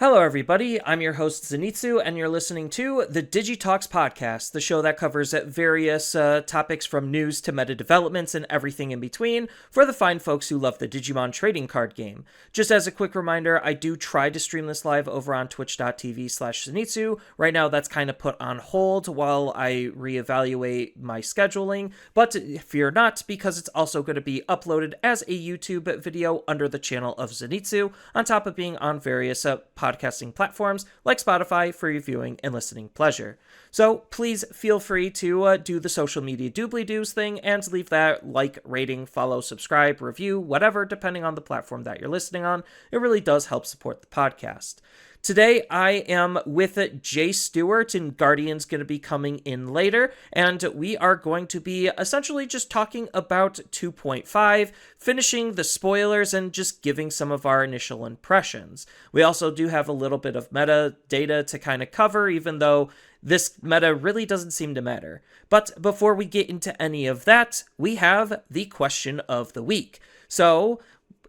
Hello, everybody. I'm your host, Zenitsu, and you're listening to the Digi Talks podcast, the show that covers various topics from news to meta developments and everything in between for the fine folks who love the Digimon trading card game. Just as a quick reminder, I do try to stream this live over on twitch.tv/Zenitsu. Right now, that's kind of put on hold while I reevaluate my scheduling, but fear not, because it's also going to be uploaded as a YouTube video under the channel of Zenitsu, on top of being on various podcasting platforms like Spotify for your viewing and listening pleasure. So please feel free to do the social media doobly-doos thing and leave that like, rating, follow, subscribe, review, whatever, depending on the platform that you're listening on. It really does help support the podcast. Today, I am with Jay Stewart, and Guardian's going to be coming in later, and we are going to be essentially just talking about 2.5, finishing the spoilers, and just giving some of our initial impressions. We also do have a little bit of meta data to kind of cover, even though this meta really doesn't seem to matter. But before we get into any of that, we have the question of the week. So,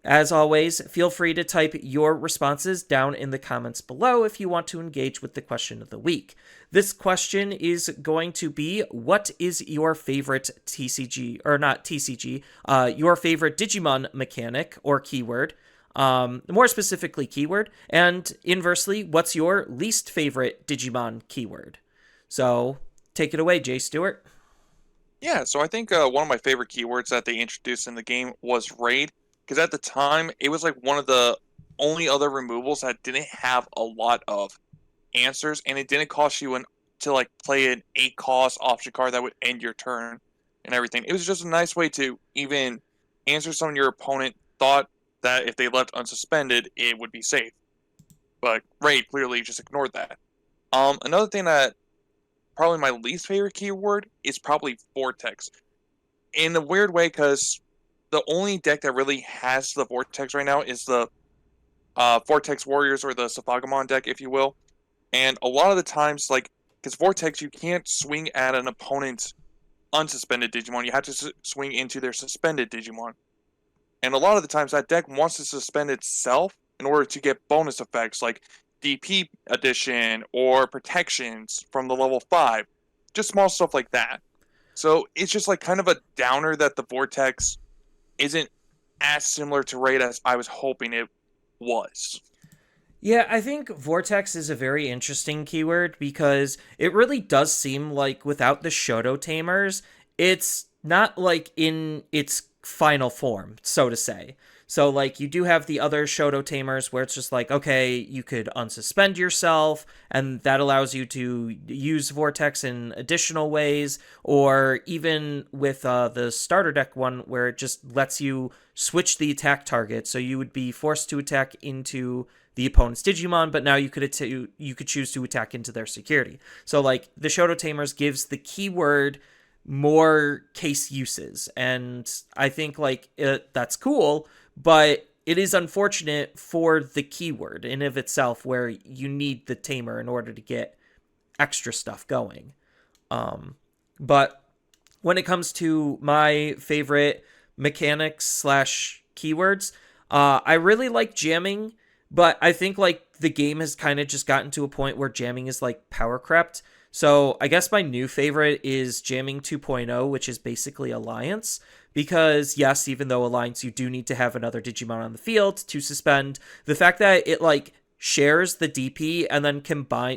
as always, feel free to type your responses down in the comments below if you want to engage with the question of the week. This question is going to be, what is your favorite TCG, or not TCG, your favorite Digimon mechanic or keyword, more specifically keyword, and inversely, what's your least favorite Digimon keyword? So, take it away, Jay Stewart. Yeah, so I think one of my favorite keywords that they introduced in the game was raid. Because at the time, it was like one of the only other removals that didn't have a lot of answers, and it didn't cost you to like play an 8-cost option card that would end your turn and everything. It was just a nice way to even answer something your opponent thought that if they left unsuspended, it would be safe. But Raid clearly just ignored that. Another thing that probably my least favorite keyword is probably Vortex. In a weird way, because the only deck that really has the Vortex right now is the Vortex Warriors, or the Safagamon deck, if you will. And a lot of the times, like, because Vortex, you can't swing at an opponent's unsuspended Digimon. You have to swing into their suspended Digimon. And a lot of the times, that deck wants to suspend itself in order to get bonus effects like DP addition or protections from the level 5. Just small stuff like that. So it's just like kind of a downer that the Vortex isn't as similar to Raid as I was hoping it was. Yeah, I think Vortex is a very interesting keyword because it really does seem like without the Shoto Tamers, it's not like in its final form, so to say. So, like, you do have the other Shoto Tamers where it's just like, okay, you could unsuspend yourself, and that allows you to use Vortex in additional ways, or even with the starter deck one where it just lets you switch the attack target, so you would be forced to attack into the opponent's Digimon, but now you could choose to attack into their security. So, like, the Shoto Tamers gives the keyword more case uses, and I think, like, that's cool, but it is unfortunate for the keyword in of itself, where you need the tamer in order to get extra stuff going. But when it comes to my favorite mechanics slash keywords, I really like jamming, but I think like the game has kind of just gotten to a point where jamming is like power crept. So I guess my new favorite is Jamming 2.0, which is basically Alliance. Because, yes, even though Alliance, you do need to have another Digimon on the field to suspend, the fact that it, like, shares the DP and then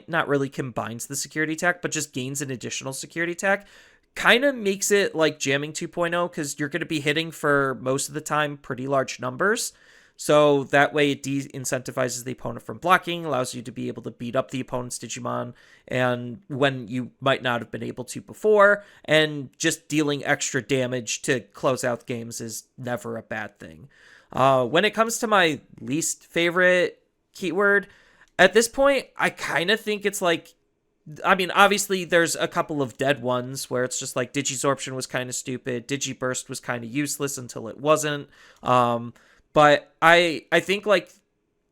not really combines the security attack, but just gains an additional security attack, kind of makes it like Jamming 2.0, because you're going to be hitting for most of the time pretty large numbers. So that way it de-incentivizes the opponent from blocking, allows you to be able to beat up the opponent's Digimon and when you might not have been able to before, and just dealing extra damage to close out games is never a bad thing. When it comes to my least favorite keyword, at this point, I kind of think it's like, I mean, obviously there's a couple of dead ones where it's just like Digisorption was kind of stupid, Digiburst was kind of useless until it wasn't. But I think like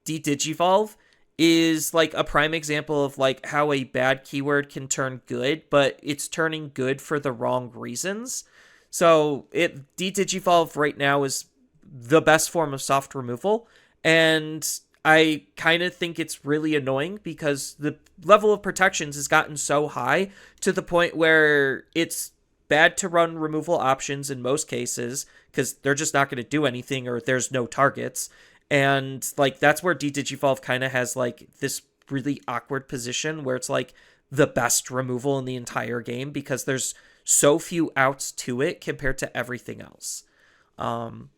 De-Digivolve is like a prime example of like how a bad keyword can turn good, but it's turning good for the wrong reasons. So De-Digivolve right now is the best form of soft removal, and I kind of think it's really annoying because the level of protections has gotten so high to the point where it's bad to run removal options in most cases because they're just not going to do anything or there's no targets. And like that's where Digivolve kind of has like this really awkward position where it's like the best removal in the entire game because there's so few outs to it compared to everything else. Um,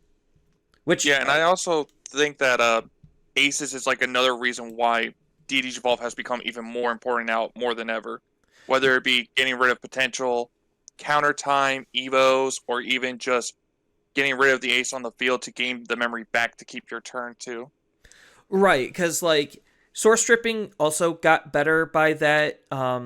which Yeah, and I also think that Aces is like another reason why DDG Evolve has become even more important now, more than ever. Whether it be getting rid of potential counter time, evos, or even just getting rid of the ace on the field to gain the memory back to keep your turn too. Right, because like source stripping also got better by that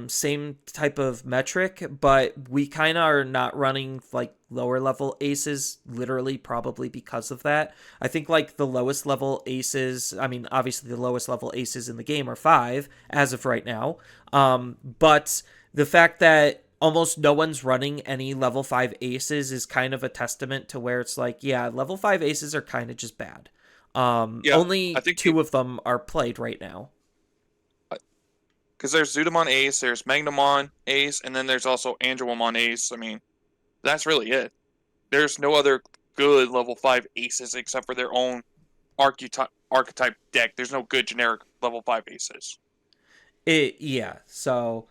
same type of metric, but we kind of are not running like lower level aces literally probably because of that. I think like the lowest level aces, I mean, obviously the lowest level aces in the game are 5 as of right now. But the fact that almost no one's running any level 5 aces is kind of a testament to where it's like, yeah, level 5 aces are kind of just bad. Yeah, I Only think two of them are played right now. because there's Zudamon Ace, there's Magnamon Ace, and then there's also Angelomon Ace. I mean, that's really it. There's no other good level 5 aces except for their own archetype deck. There's no good generic level 5 aces. Yeah. So,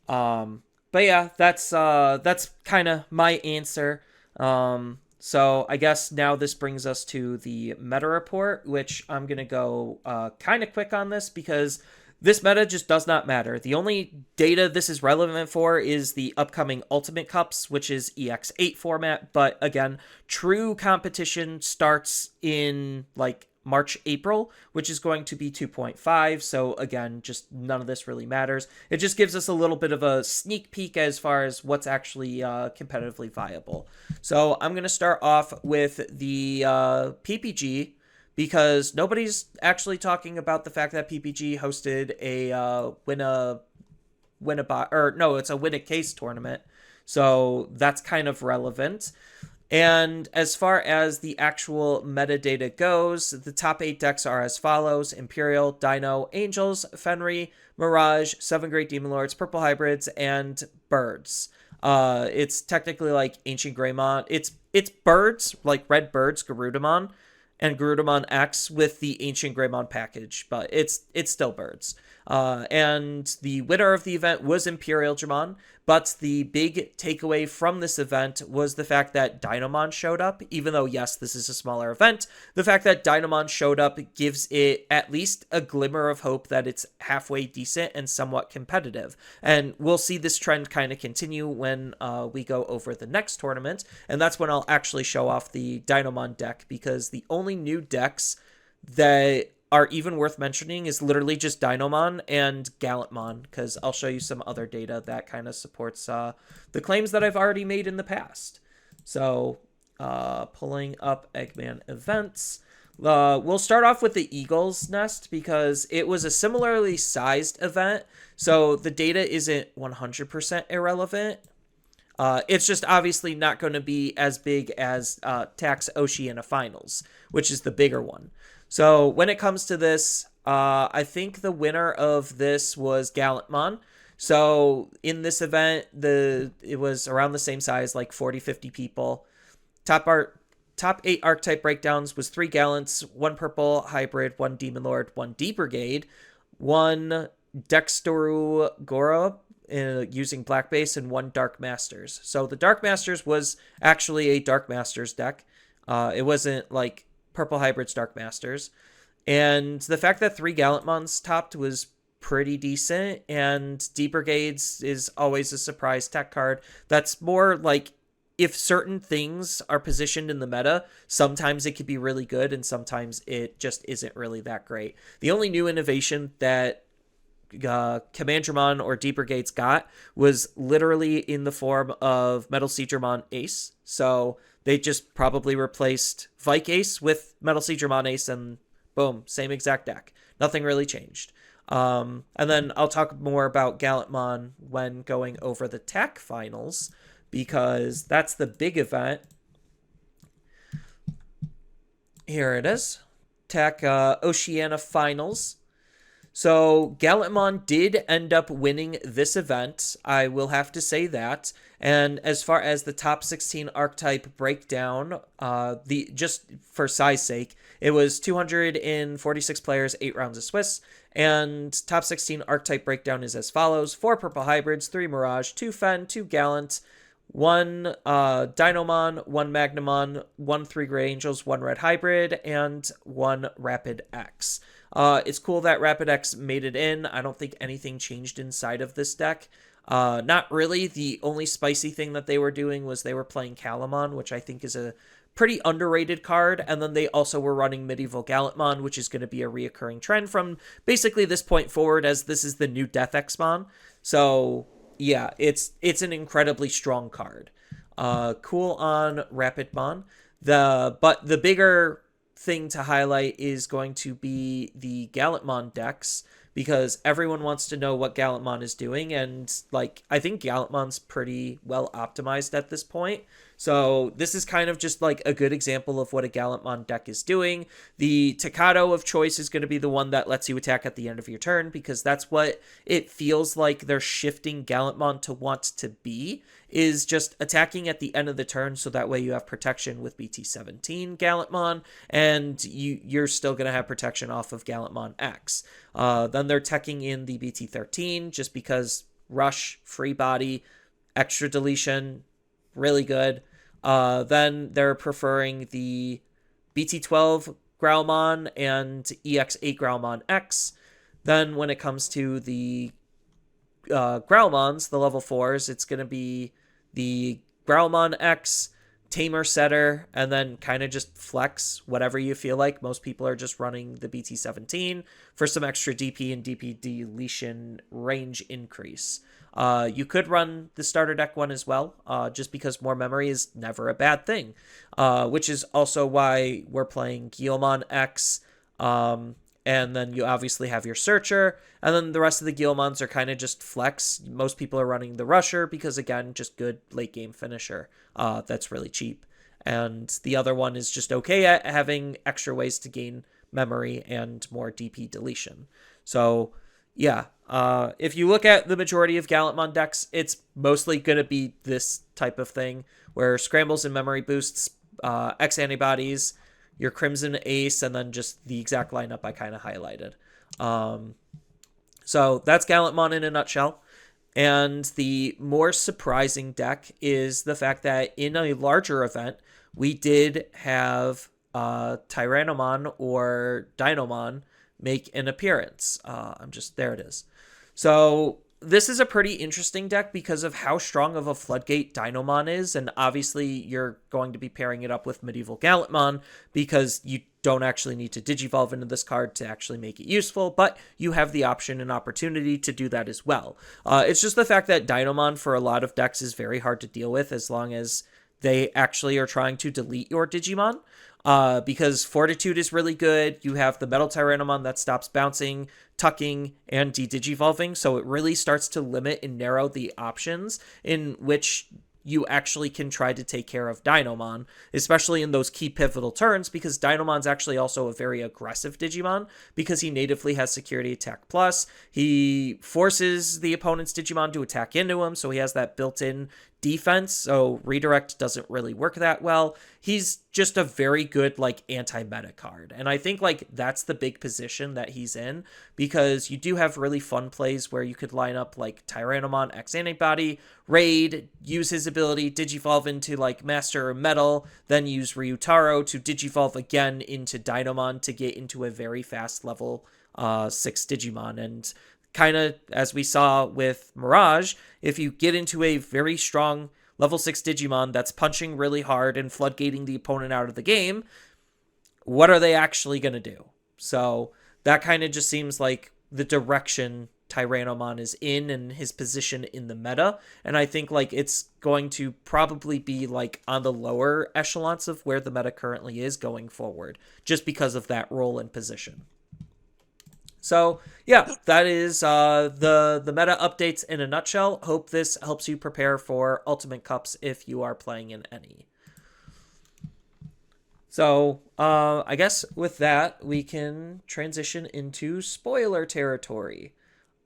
but yeah, that's kind of my answer. So I guess now this brings us to the meta report, which I'm gonna go kind of quick on this because this meta just does not matter. The only data this is relevant for is the upcoming Ultimate Cups, which is EX8 format. But again, true competition starts in like March, April, which is going to be 2.5. So again, just none of this really matters. It just gives us a little bit of a sneak peek as far as what's actually competitively viable. So I'm going to start off with the PPG because nobody's actually talking about the fact that PPG hosted a it's a win a case tournament. So that's kind of relevant. And as far as the actual metadata goes, the top 8 decks are as follows: Imperial, Dino, Angels, Fenry, Mirage, 7 Great Demon Lords, Purple Hybrids, and Birds. It's technically like Ancient Greymon. It's birds, like red birds, Garudamon, and Garudamon X with the Ancient Greymon package, but it's still birds. And the winner of the event was Imperial Jamon, but the big takeaway from this event was the fact that Dynamon showed up. Even though, yes, this is a smaller event, the fact that Dynamon showed up gives it at least a glimmer of hope that it's halfway decent and somewhat competitive. And we'll see this trend kind of continue when we go over the next tournament, and that's when I'll actually show off the Dynamon deck, because the only new decks that are even worth mentioning is literally just Dynamon and Gallantmon, because I'll show you some other data that kind of supports the claims that I've already made in the past. So, pulling up Eggman events. We'll start off with the Eagle's Nest because it was a similarly sized event, so the data isn't 100% irrelevant. It's just obviously not going to be as big as Tax Oceania Finals, which is the bigger one. So when it comes to this, I think the winner of this was Gallantmon. So in this event, it was around the same size, like 40, 50 people. Top 8 archetype breakdowns was 3 Gallants, 1 Purple Hybrid, 1 Demon Lord, 1 D Brigade, 1 Dexteru Gora, using Black Base, and 1 Dark Masters. So the Dark Masters was actually a Dark Masters deck. It wasn't like Purple Hybrids Dark Masters. And the fact that 3 Gallantmons topped was pretty decent, and D Brigades is always a surprise tech card. That's more like if certain things are positioned in the meta, sometimes it could be really good and sometimes it just isn't really that great. The only new innovation that Commandramon or D Brigades got was literally in the form of Metal Seedramon Ace. So they just probably replaced Vike Ace with Metal Seedramon Ace, and boom, same exact deck. Nothing really changed. And then I'll talk more about Gallantmon when going over the TAC finals, because that's the big event. Here it is. Tech Oceania Finals. So Gallantmon did end up winning this event. I will have to say that. And as far as the top 16 archetype breakdown, the just for size sake, it was 246 players, 8 rounds of Swiss. And top 16 archetype breakdown is as follows: 4 purple hybrids, 3 Mirage, 2 Fen, 2 Gallant, 1 Dinomon, 1 Magnamon, 1 3 Gray Angels, 1 Red Hybrid, and 1 Rapid X. It's cool that Rapid X made it in. I don't think anything changed inside of this deck. Not really. The only spicy thing that they were doing was they were playing Calamon, which I think is a pretty underrated card. And then they also were running Medieval Gallantmon, which is going to be a reoccurring trend from basically this point forward, as this is the new Death X-Mon. So yeah, it's an incredibly strong card. Cool on Rapidmon. But the bigger thing to highlight is going to be the Gallantmon decks, because everyone wants to know what Gallantmon is doing, and like I think Gallantmon's pretty well optimized at this point. So this is kind of just like a good example of what a Gallantmon deck is doing. The Tocado of choice is going to be the one that lets you attack at the end of your turn, because that's what it feels like they're shifting Gallantmon to want to be, is just attacking at the end of the turn, so that way you have protection with BT17 Gallantmon, and you're still going to have protection off of Gallantmon X. Then they're teching in the BT13 just because rush, free body, extra deletion, really good. Then they're preferring the BT12 Growlmon and EX8 Growlmon X. Then when it comes to the Growlmons, the level 4s, it's going to be the Growlmon X, Tamer Setter, and then kind of just flex whatever you feel like. Most people are just running the BT17 for some extra DP and DP deletion range increase. You could run the starter deck one as well, just because more memory is never a bad thing, which is also why we're playing Guilmon X, and then you obviously have your Searcher, and then the rest of the Guilmons are kind of just flex. Most people are running the Rusher because, again, just good late game finisher. That's really cheap. And the other one is just okay at having extra ways to gain memory and more DP deletion. So, yeah, if you look at the majority of Gallantmon decks, it's mostly going to be this type of thing, where scrambles and memory boosts, X antibodies, your Crimson Ace, and then just the exact lineup I kind of highlighted. So that's Gallantmon in a nutshell. And the more surprising deck is the fact that in a larger event, we did have Tyrannomon or Dinomon make an appearance. There it is. So this is a pretty interesting deck because of how strong of a Floodgate Dinomon is, and obviously you're going to be pairing it up with Medieval Gallantmon because you don't actually need to Digivolve into this card to actually make it useful, but you have the option and opportunity to do that as well. It's just the fact that Dinomon for a lot of decks is very hard to deal with as long as they actually are trying to delete your Digimon. Because Fortitude is really good. You have the Metal Tyrannomon that stops bouncing, tucking, and de-digivolving, so it really starts to limit and narrow the options in which you actually can try to take care of Dinomon, especially in those key pivotal turns, because Dinomon's actually also a very aggressive Digimon because he natively has Security Attack Plus. He forces the opponent's Digimon to attack into him, so he has that built-in defense, so redirect doesn't really work that well. He's just a very good like anti-meta card, and I think like that's the big position that he's in, because you do have really fun plays where you could line up like Tyrannomon X Antibody, raid, use his ability, digivolve into like Master Metal, then use Ryutaro to digivolve again into Dinomon to get into a very fast level 6 Digimon. And kind of as we saw with Mirage, if you get into a very strong level 6 Digimon that's punching really hard and floodgating the opponent out of the game, what are they actually going to do? So that kind of just seems like the direction Tyrannomon is in and his position in the meta. And I think like it's going to probably be like on the lower echelons of where the meta currently is going forward, just because of that role and position. So yeah, that is the meta updates in a nutshell. Hope this helps you prepare for Ultimate Cups if you are playing in any. So, I guess with that, we can transition into spoiler territory.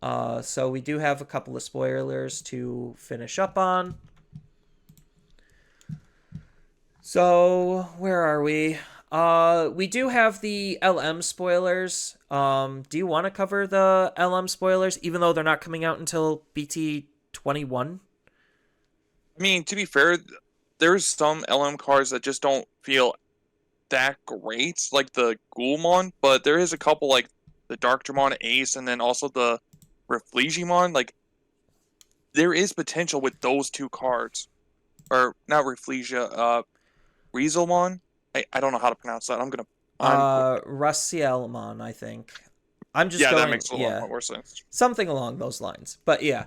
So we do have a couple of spoilers to finish up on. So where are we? We do have the LM spoilers. Do you want to cover the LM spoilers, even though they're not coming out until BT 21? I mean, to be fair, there's some LM cards that just don't feel that great, like the Ghoulmon, but there is a couple like the Dark Dramon Ace and then also the Reflegimon. Like there is potential with those two cards. Or not Reflegia, Rieselmon. I don't know how to pronounce that. I'm Racielmon, I think. I'm just yeah, that going, makes a lot yeah, more sense. something along those lines. But yeah,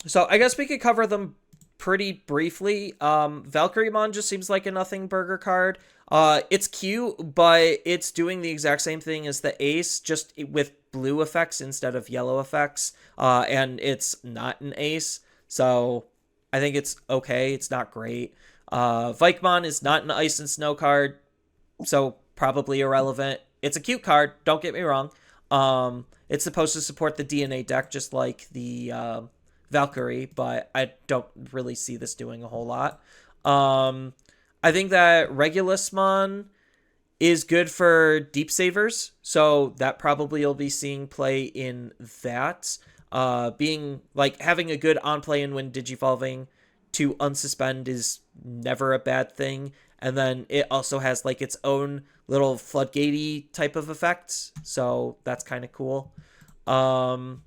so I guess we could cover them pretty briefly. Valkyriemon just seems like a nothing burger card. It's cute, but it's doing the exact same thing as the Ace, just with blue effects instead of yellow effects. And it's not an Ace, so I think it's okay. It's not great. Vikemon is not an Ice and Snow card, so probably irrelevant. It's a cute card, don't get me wrong. It's supposed to support the DNA deck just like the Valkyrie, but I don't really see this doing a whole lot. Um, I think that Regulusmon is good for deep savers, so that probably you'll be seeing play in that. Being like having a good on play and when digivolving to unsuspend is never a bad thing. And then it also has like its own little floodgatey type of effect, so that's kind of cool. Um,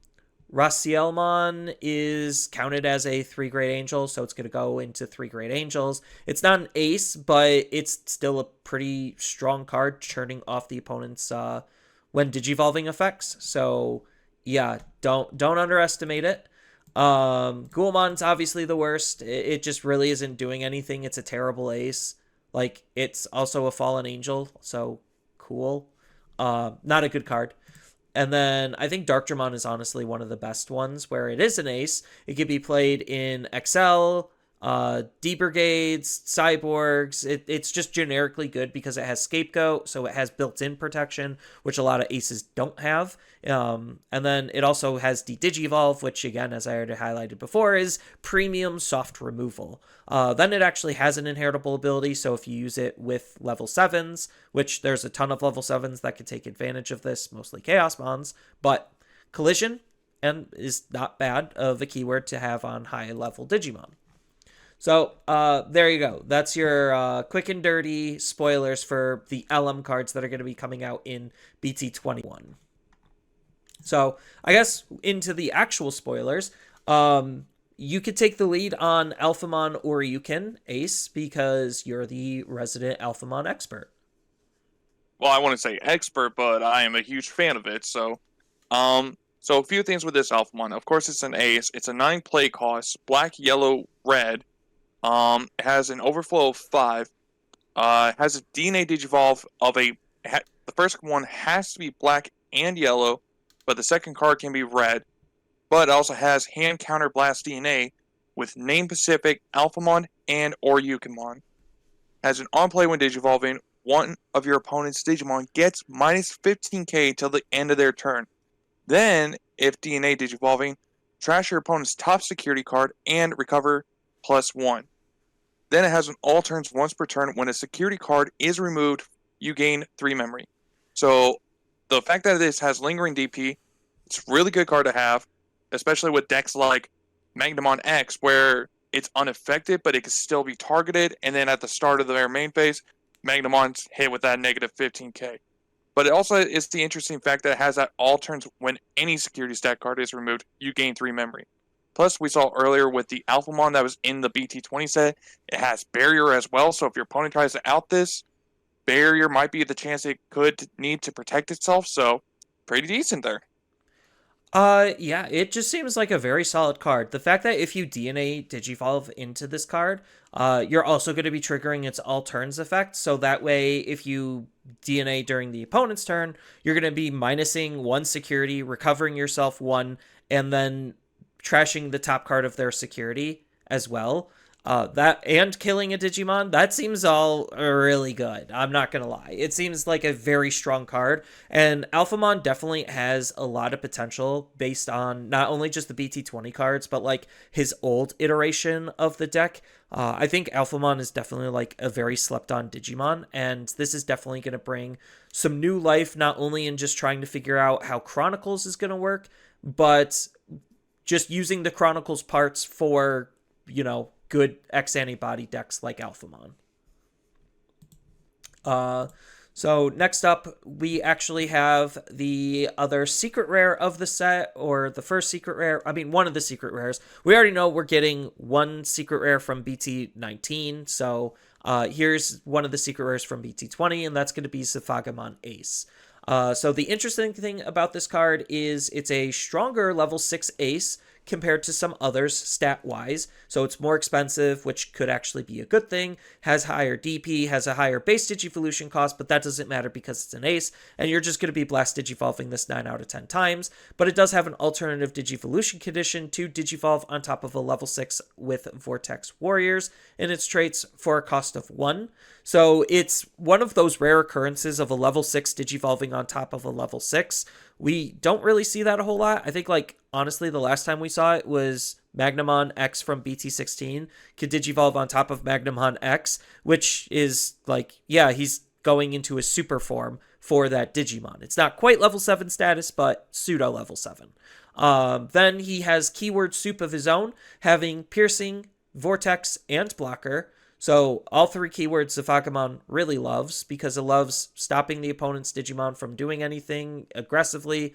Racielmon is counted as a 3 great angel, so it's going to go into 3 great angels. It's not an ace, but it's still a pretty strong card, churning off the opponent's when digivolving effects. So yeah, don't underestimate it. Ghoulmon's obviously the worst. It just really isn't doing anything. It's a terrible ace. Like it's also a fallen angel, so cool. Not a good card. And then I think Dark Dramon is honestly one of the best ones where it is an ace. It could be played in XL, D Brigades, Cyborgs. It's just generically good because it has Scapegoat, so it has built in protection, which a lot of aces don't have. And then it also has Digivolve, which, again, as I already highlighted before, is premium soft removal. Then it actually has an inheritable ability, so if you use it with level 7s, which there's a ton of level 7s that could take advantage of this, mostly Chaos Mons, but Collision and is not bad of a keyword to have on high level Digimon. So there you go. That's your quick and dirty spoilers for the LM cards that are going to be coming out in BT 21. So I guess into the actual spoilers, you could take the lead on Alphamon or you can, Ace, because you're the resident Alphamon expert. Well, I want to say expert, but I am a huge fan of it. So a few things with this Alphamon. Of course, it's an ace. It's a 9 play cost, black, yellow, red. It has an overflow of 5. Has a DNA Digivolve of the first one has to be black and yellow, but the second card can be red. But it also has hand counter blast DNA with name Pacific, Alphamon, and or Yukamon. Has an on play when Digivolving. One of your opponent's Digimon gets minus 15k till the end of their turn. Then, if DNA Digivolving, trash your opponent's top security card and recover +1. Then it has an all turns once per turn. When a security card is removed, you gain 3 memory. So the fact that this has lingering DP, it's a really good card to have, especially with decks like Magnamon X, where it's unaffected, but it can still be targeted. And then at the start of their main phase, Magnamon's hit with that negative 15k. But it also is the interesting fact that it has that all turns when any security stat card is removed, you gain 3 memory. Plus, we saw earlier with the Alphamon that was in the BT 20 set, it has Barrier as well. So if your opponent tries to out this, Barrier might be the chance it could need to protect itself. So pretty decent there. Yeah, it just seems like a very solid card. The fact that if you DNA Digivolve into this card, you're also going to be triggering its all turns effect. So that way, if you DNA during the opponent's turn, you're going to be minusing 1 security, recovering yourself 1, and then trashing the top card of their security as well. That and killing a Digimon, that seems all really good. I'm not gonna lie. It seems like a very strong card, and Alphamon definitely has a lot of potential based on not only just the BT20 cards, but like his old iteration of the deck. I think Alphamon is definitely like a very slept on Digimon, and this is definitely going to bring some new life, not only in just trying to figure out how Chronicles is going to work, but just using the Chronicles parts for, good X antibody decks like Alphamon. Uh, so next up, we actually have the other secret rare of the set, or the first secret rare. I mean, one of the secret rares. We already know we're getting one secret rare from BT19, so here's one of the secret rares from BT20, and that's going to be Safagamon Ace. So the interesting thing about this card is it's a stronger level 6 ace compared to some others stat-wise. So it's more expensive, which could actually be a good thing. Has higher DP, has a higher base Digivolution cost, but that doesn't matter because it's an ace, and you're just going to be Blast Digivolving this 9 out of 10 times. But it does have an alternative Digivolution condition to Digivolve on top of a level 6 with Vortex Warriors in its traits for a cost of 1. So it's one of those rare occurrences of a level 6 Digivolving on top of a level 6. We don't really see that a whole lot. I think, like, honestly, the last time we saw it was Magnamon X from BT16 could Digivolve on top of Magnamon X, which is, like, yeah, he's going into a super form for that Digimon. It's not quite level 7 status, but pseudo level 7. Then he has keyword soup of his own, having Piercing, Vortex, and Blocker. So all three keywords Safagamon really loves because it loves stopping the opponent's Digimon from doing anything aggressively,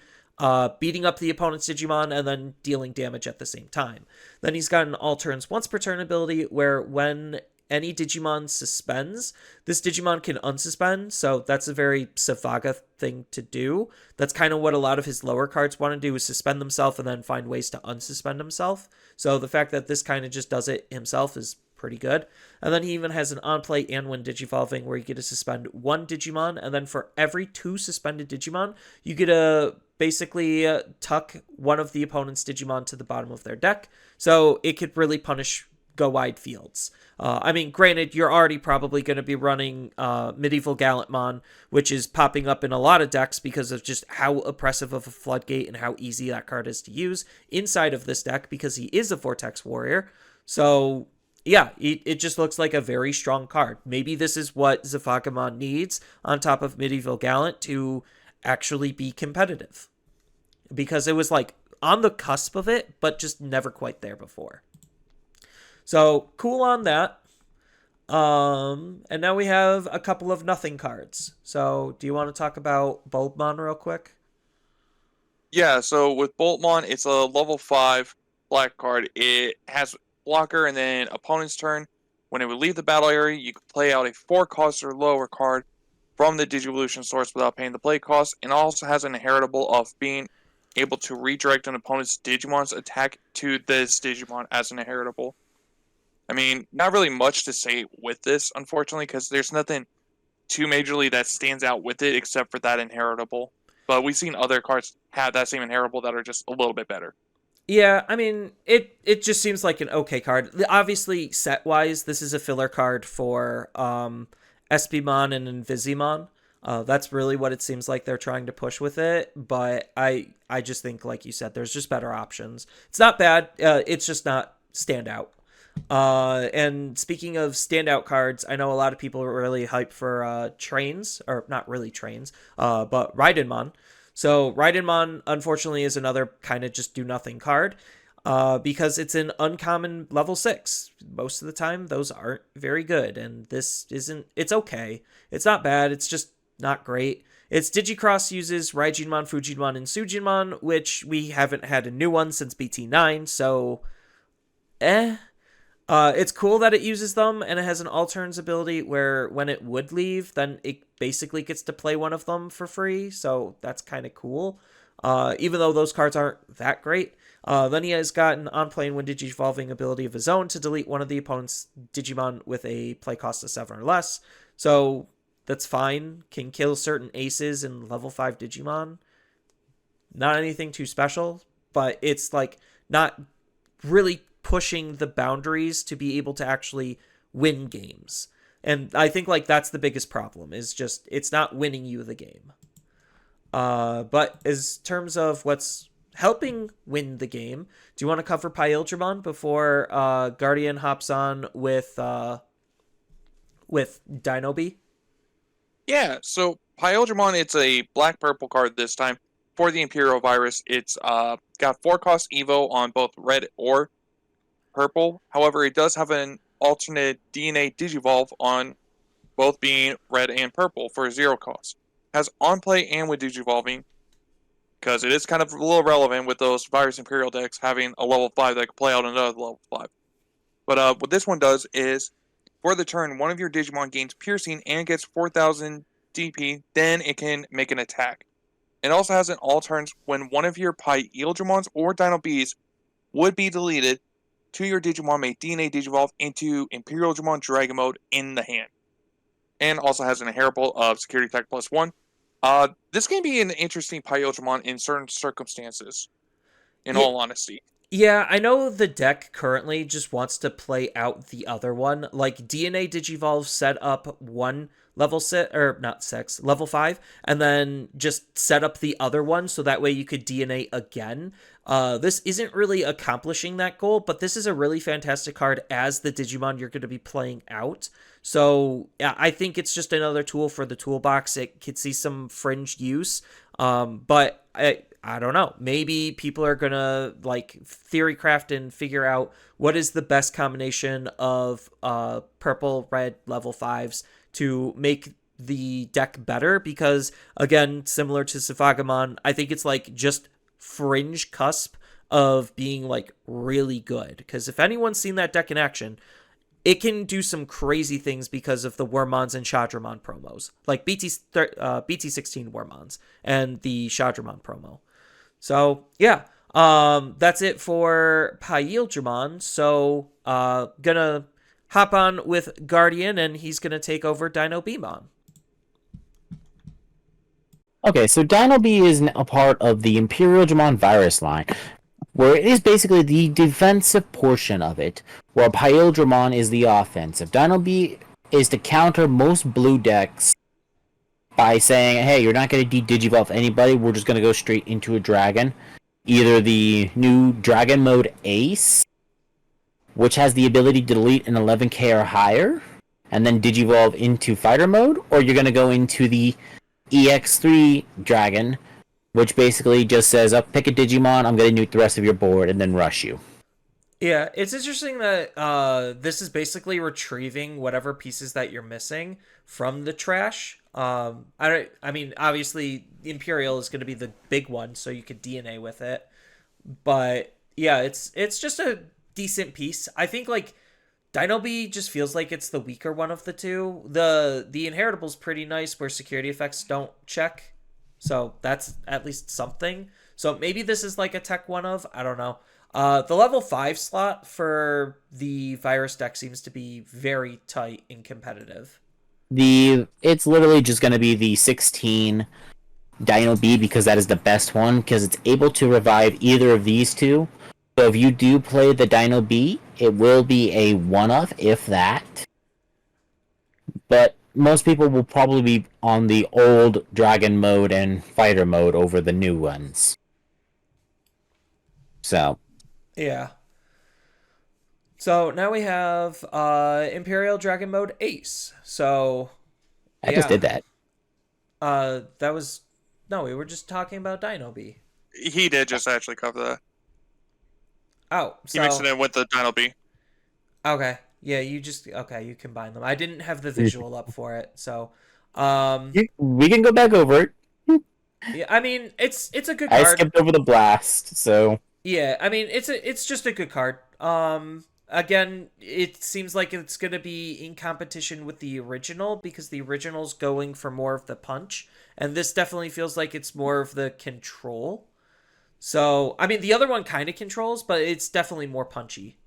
beating up the opponent's Digimon, and then dealing damage at the same time. Then he's got an all turns once per turn ability where when any Digimon suspends, this Digimon can unsuspend, so that's a very Safaga thing to do. That's kind of what a lot of his lower cards want to do, is suspend themselves and then find ways to unsuspend himself. So the fact that this kind of just does it himself is pretty good. And then he even has an on-play and when Digivolving where you get to suspend one Digimon, and then for every 2 suspended Digimon, you get to basically tuck one of the opponent's Digimon to the bottom of their deck, so it could really punish go wide fields. I mean, granted, you're already probably going to be running Medieval Gallantmon, which is popping up in a lot of decks because of just how oppressive of a floodgate and how easy that card is to use inside of this deck because he is a Vortex Warrior. So yeah, it just looks like a very strong card. Maybe this is what Safagamon needs on top of Medieval Gallant to actually be competitive. Because it was like on the cusp of it, but just never quite there before. So cool on that. And now we have a couple of nothing cards. So do you want to talk about Bulbmon real quick? Yeah, so with Boltmon, it's a level 5 black card. It has blocker, and then opponent's turn. When it would leave the battle area, you could play out a 4 cost or lower card from the Digivolution source without paying the play cost, and also has an inheritable of being able to redirect an opponent's Digimon's attack to this Digimon as an inheritable. I mean, not really much to say with this, unfortunately, because there's nothing too majorly that stands out with it except for that inheritable. But we've seen other cards have that same inheritable that are just a little bit better. Yeah, I mean, it just seems like an okay card. Obviously, set-wise, this is a filler card for Espimon and Invisimon. That's really what it seems like they're trying to push with it, but I just think, like you said, there's just better options. It's not bad, it's just not standout. And speaking of standout cards, I know a lot of people are really hyped for trains, or not really trains, but Raidenmon. So Raidenmon, unfortunately, is another kind of just do nothing card, because it's an uncommon level 6. Most of the time, those aren't very good, and this isn't. It's okay. It's not bad. It's just not great. Its Digicross uses Raijinmon, Fujinmon, and Sujinmon, which we haven't had a new one since BT9, so eh. It's cool that it uses them, and it has an all turns ability where when it would leave, then it basically gets to play one of them for free, so that's kind of cool. Even though those cards aren't that great. Then he has got an on-plane when Digivolving ability of his own to delete one of the opponent's Digimon with a play cost of 7 or less. So that's fine. Can kill certain aces and level 5 Digimon. Not anything too special, but it's like not really pushing the boundaries to be able to actually win games. And I think like that's the biggest problem is just it's not winning you the game. But as terms of what's helping win the game, do you want to cover Pyildramon before Guardian hops on with Dino B? Yeah, so Pyogemon, it's a black-purple card this time. For the Imperial Virus, it's got 4-cost Evo on both red or purple. However, it does have an alternate DNA Digivolve on both being red and purple for 0 cost. Has on play and with Digivolving, because it is kind of a little relevant with those Virus Imperial decks having a level 5 that can play out another level 5. But what this one does is, for the turn, one of your Digimon gains piercing and gets 4,000 DP, then it can make an attack. It also has an all turns when one of your Pyeldramons or Dino Bees would be deleted to your Digimon may DNA Digivolve into Imperial Digimon Dragon Mode in the hand. And also has an inheritable of Security Attack +1. This can be an interesting Pyeldramon in certain circumstances, in Yeah, all honesty. yeah, I know the deck currently just wants to play out the other one. Like DNA Digivolve set up one level six or not six, level 5, and then just set up the other one so that way you could DNA again. This isn't really accomplishing that goal, but this is a really fantastic card as the Digimon you're going to be playing out. So yeah, I think it's just another tool for the toolbox. It could see some fringe use, but I don't know. Maybe people are gonna like theory craft and figure out what is the best combination of purple, red, level 5s to make the deck better. Because again, similar to Safagamon, I think it's like just fringe cusp of being like really good. Because if anyone's seen that deck in action, it can do some crazy things because of the Wormons and Shadramon promos, like BT16 Wormons and the Shadramon promo. So yeah, that's it for Pyeldramon. So gonna hop on with Guardian, and he's gonna take over Dino Beamon. Okay, so Dino B is a part of the Imperial Dramon virus line, where it is basically the defensive portion of it, while Pyldramon is the offensive. Dino B is to counter most blue decks by saying, hey, you're not going to de-digivolve anybody, we're just going to go straight into a dragon. Either the new Dragon Mode Ace, which has the ability to delete an 11k or higher, and then digivolve into fighter mode, or you're going to go into the EX3 Dragon, which basically just says, up, pick a Digimon, I'm going to nuke the rest of your board, and then rush you. Yeah, it's interesting that this is basically retrieving whatever pieces that you're missing from the trash. I mean, obviously, Imperial is going to be the big one, so you could DNA with it. But yeah, it's just a decent piece. I think like Dino B just feels like it's the weaker one of the two. The inheritable's pretty nice, where security effects don't check, so that's at least something. So maybe this is like a tech one of, I don't know. The level 5 slot for the virus deck seems to be very tight and competitive. It's literally just going to be the 16 Dino B, because that is the best one, because it's able to revive either of these two. So if you do play the Dino B, it will be a one-off, if that. But most people will probably be on the old Dragon mode and Fighter mode over the new ones. So, Yeah. So now we have Imperial Dragon Mode Ace. So I just yeah. did that. That was no, we were just talking about Dino B. He did just actually cover that. Oh, He mixed it in with the Dino B. okay. Yeah, you combine them. I didn't have the visual up for it, so We can go back over it. yeah, I mean it's a good I card. skipped over the blast, so Yeah, I mean it's just a good card. Again, it seems like it's going to be in competition with the original because the original's going for more of the punch, and this definitely feels like it's more of the control. So, I mean, the other one kind of controls, but it's definitely more punchy,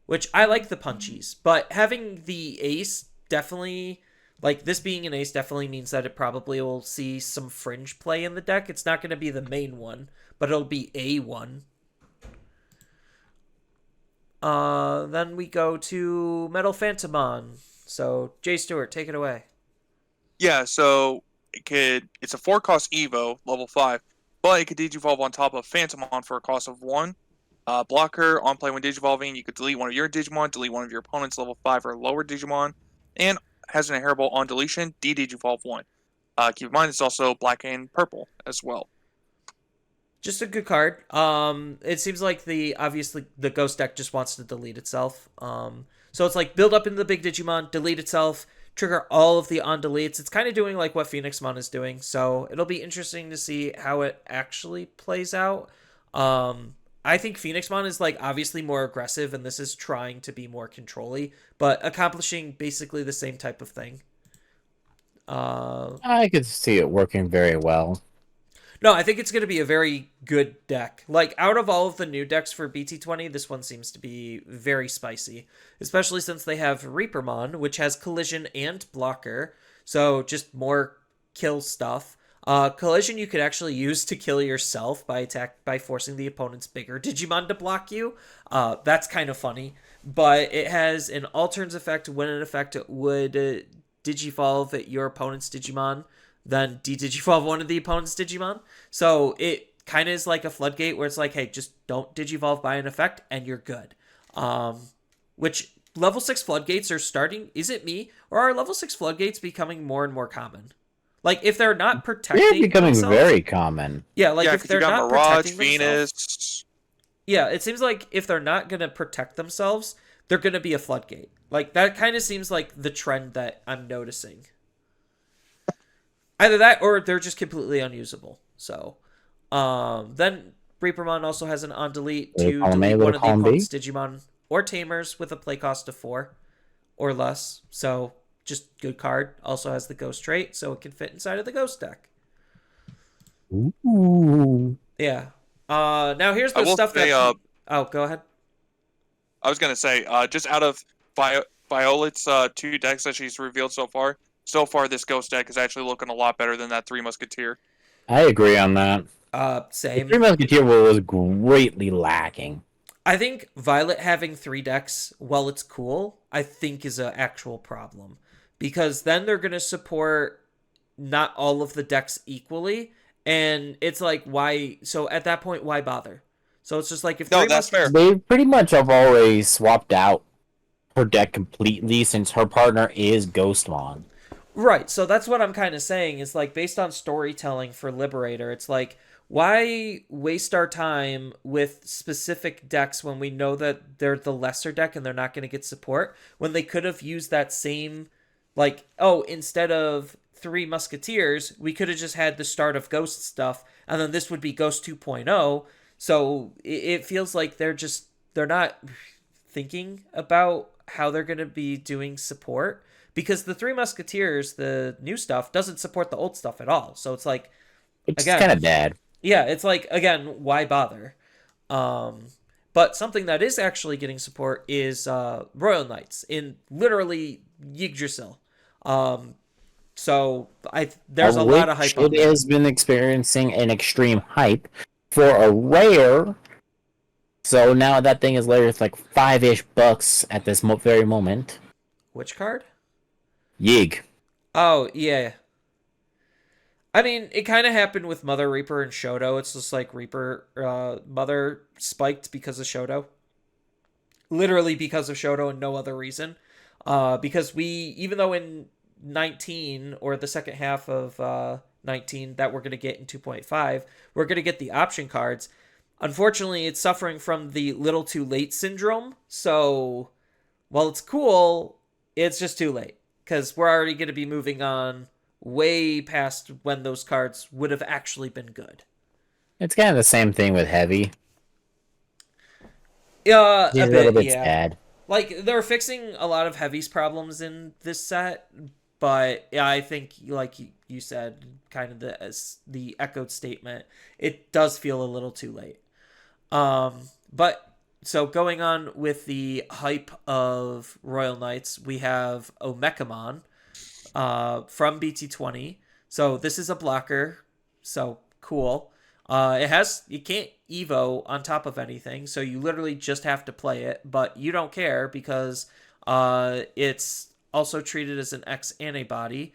which I like the punchies. But having the ace definitely, like this being an ace, definitely means that it probably will see some fringe play in the deck. It's not going to be the main one, but it'll be a one. Then we go to Metal Phantomon. So Jay Stewart, take it away. Yeah, so it's a 4 cost Evo, level 5, but it could Digivolve on top of Phantomon for a cost of 1. Blocker, on play when Digivolving, you could delete one of your Digimon, delete one of your opponent's level 5 or lower Digimon, and has an inheritable on deletion, de-Digivolve 1. Keep in mind it's also black and purple as well. Just a good card. It seems like obviously the Ghost deck just wants to delete itself. So it's like build up into the big Digimon, delete itself, trigger all of the on deletes. It's kind of doing like what Phoenixmon is doing. So it'll be interesting to see how it actually plays out. I think Phoenixmon is like obviously more aggressive, and this is trying to be more controlly, but accomplishing basically the same type of thing. I could see it working very well. No, I think it's going to be a very good deck. Like, out of all of the new decks for BT20, this one seems to be very spicy. Especially since they have Reapermon, which has Collision and Blocker. So, just more kill stuff. Collision you could actually use to kill yourself by forcing the opponent's bigger Digimon to block you. That's kind of funny. But it has an all turns effect. When an effect would Digivolve your opponent's Digimon, then de-Digivolve one of the opponent's Digimon. So it kind of is like a floodgate where it's like, hey, just don't Digivolve by an effect and you're good. Which level 6 floodgates are starting, is it me? Or are level 6 floodgates becoming more and more common? Like, if they're not protecting They're becoming themselves, very common. yeah, like Yeah, if because you they're got not Mirage, protecting themselves, Venus. yeah, it seems like if they're not going to protect themselves, they're going to be a floodgate. Like, that kind of seems like the trend that I'm noticing. Either that or they're just completely unusable. So, then Reapermon also has an on delete Little to column A, delete one little of the column B. opponent's Digimon or Tamers with a play cost of 4 or less. So, just good card. Also has the Ghost trait, so it can fit inside of the Ghost deck. Ooh. Yeah. Now here's I the will stuff say, that. Oh, go ahead. I was gonna say, just out of Violet's 2 decks that she's revealed so far this Ghost deck is actually looking a lot better than that Three Musketeer. I agree on that. The Same. Three Musketeer was greatly lacking. I think Violet having 3 decks, while it's cool, I think is an actual problem. Because then they're going to support not all of the decks equally. And it's like, why? So at that point, why bother? So it's just like if No, Three that's Musketeers. fair. They pretty much have already swapped out her deck completely since her partner is Ghostmon. Right. So that's what I'm kind of saying is like based on storytelling for Liberator, it's like why waste our time with specific decks when we know that they're the lesser deck and they're not going to get support when they could have used that same like oh, instead of 3 Musketeers, we could have just had the start of Ghost stuff and then this would be Ghost 2.0. So it feels like they're not thinking about how they're going to be doing support because the 3 Musketeers, the new stuff, doesn't support the old stuff at all. So it's like, Which is kind again, of bad. yeah, it's like, again, why bother? Um, but something that is actually getting support is Royal Knights in literally Yggdrasil. Um, so there's a lot of Which hype on it that. has been experiencing an extreme hype for a rare. So now that thing is later, it's like $5-ish bucks at this very moment. Which card? Yig. Oh, yeah. I mean, it kind of happened with Mother Reaper and Shoto. It's just like Mother spiked because of Shoto. Literally because of Shoto and no other reason. Because even though in 19 or the second half of 19 that we're going to get in 2.5, we're going to get the option cards. Unfortunately, it's suffering from the little too late syndrome. So while it's cool, it's just too late. Because we're already going to be moving on way past when those cards would have actually been good. It's kind of the same thing with Heavy. Yeah, He's a a little bit, bit yeah. sad. Like they're fixing a lot of Heavy's problems in this set, but yeah, I think like you said, kind of the echoed statement, it does feel a little too late. But so going on with the hype of Royal Knights, we have Omekamon, from BT20. So this is a blocker, so cool. You can't Evo on top of anything, so you literally just have to play it, but you don't care because it's also treated as an X antibody,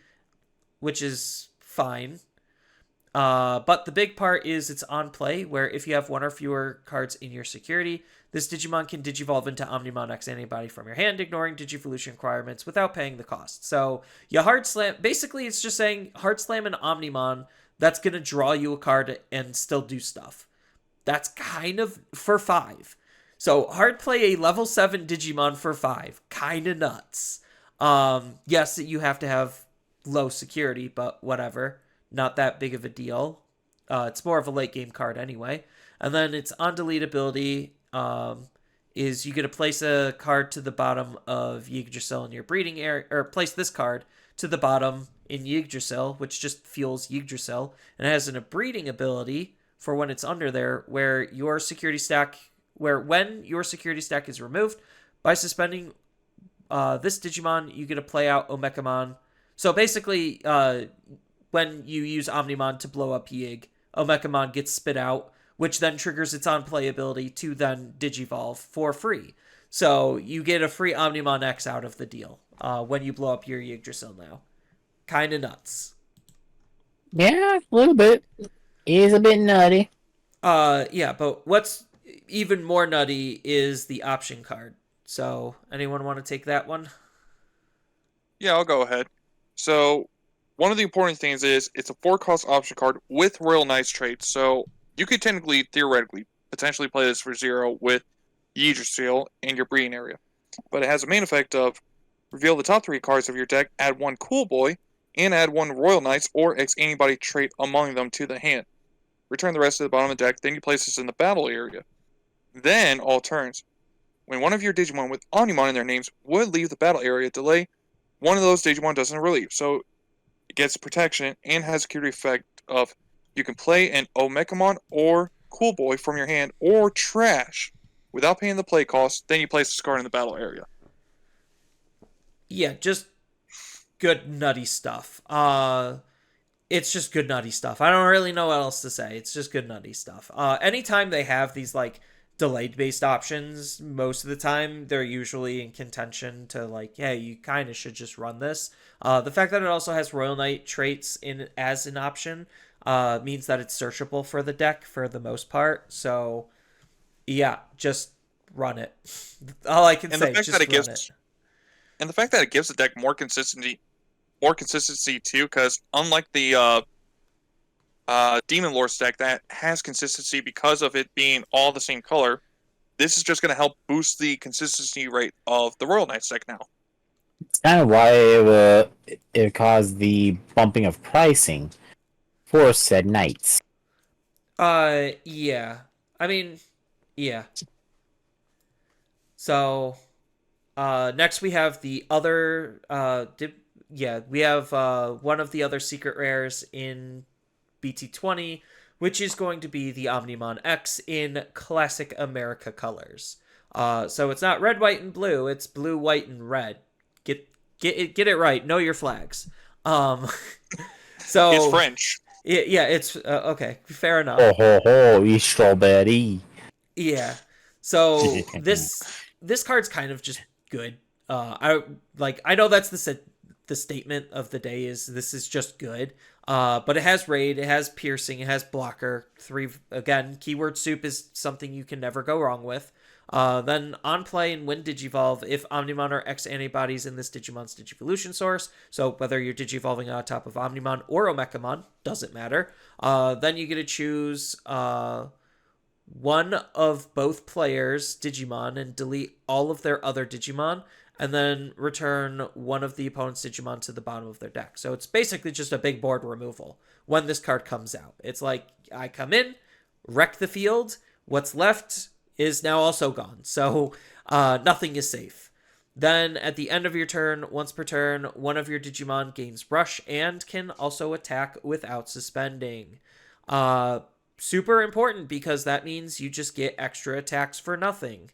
which is fine. But the big part is it's on play, where if you have one or fewer cards in your security, this Digimon can Digivolve into Omnimon X Antibody from your hand, ignoring Digivolution requirements without paying the cost. So you hard slam. Basically, it's just saying hard slam an Omnimon that's gonna draw you a card and still do stuff. That's kind of for 5. So hard play a level 7 Digimon for 5. Kind of nuts. Yes, you have to have low security, but whatever. Not that big of a deal. It's more of a late game card anyway. And then its on delete ability is you get to place a card to the bottom of Yggdrasil in your breeding area, or place this card to the bottom in Yggdrasil, which just fuels Yggdrasil, and it has a breeding ability for when it's under there, where your security stack, where when your security stack is removed by suspending this Digimon, you get to play out Omekamon. So basically, when you use Omnimon to blow up Yig, Omekamon gets spit out, which then triggers its on play ability to then Digivolve for free. So you get a free Omnimon X out of the deal when you blow up your Yggdrasil now. Kind of nuts. Yeah, a little bit. It is a bit nutty. Yeah, but what's even more nutty is the option card. So anyone want to take that one? Yeah, I'll go ahead. So, one of the important things is it's a 4-cost option card with Royal Knights traits. So, you could technically, theoretically, potentially play this for 0 with Yggdrasil in your breeding area. But it has a main effect of reveal the top 3 cards of your deck, add 1 Cool Boy, and add 1 Royal Knights or X Antibody trait among them to the hand. Return the rest to the bottom of the deck, then you place this in the battle area. Then, all turns. When one of your Digimon with Omnimon in their names would leave the battle area, delay, one of those Digimon doesn't relieve. So, it gets protection and has a security effect of you can play an Omekamon or Cool Boy from your hand or trash without paying the play cost. Then you place this card in the battle area. Yeah, just good nutty stuff. It's just good nutty stuff. I don't really know what else to say. It's just good nutty stuff. Anytime they have these like delayed based options, most of the time they're usually in contention to like, hey, you kind of should just run this. The fact that it also has Royal Knight traits in as an option means that it's searchable for the deck for the most part. So yeah, just run it. All I can say, just run it. And the fact that it gives the deck more consistency too, because unlike the Demon Lord deck that has consistency because of it being all the same color, this is just going to help boost the consistency rate of the Royal Knights deck now. It's kind of why it caused the bumping of pricing for said knights. Yeah. I mean, yeah. So, next we have the other, we have one of the other secret rares in BT20, which is going to be the Omnimon X in classic America colors. So it's not red, white, and blue. It's blue, white, and red. Get it right. Know your flags. So it's French. Yeah, it's okay. Fair enough. Oh ho ho! Strawberry. Yeah. So this card's kind of just good. I know that's the statement of the day is this is just good. But it has raid, it has piercing, it has blocker. 3 again, keyword soup is something you can never go wrong with. Then on play and when Digivolve, if Omnimon or X antibodies in this Digimon's Digivolution source, so whether you're Digivolving on top of Omnimon or Omekamon, doesn't matter. Then you get to choose one of both players' Digimon and delete all of their other Digimon, and then return one of the opponent's Digimon to the bottom of their deck. So it's basically just a big board removal when this card comes out. It's like, I come in, wreck the field, what's left is now also gone. So nothing is safe. Then at the end of your turn, once per turn, one of your Digimon gains brush and can also attack without suspending. Super important because that means you just get extra attacks for nothing.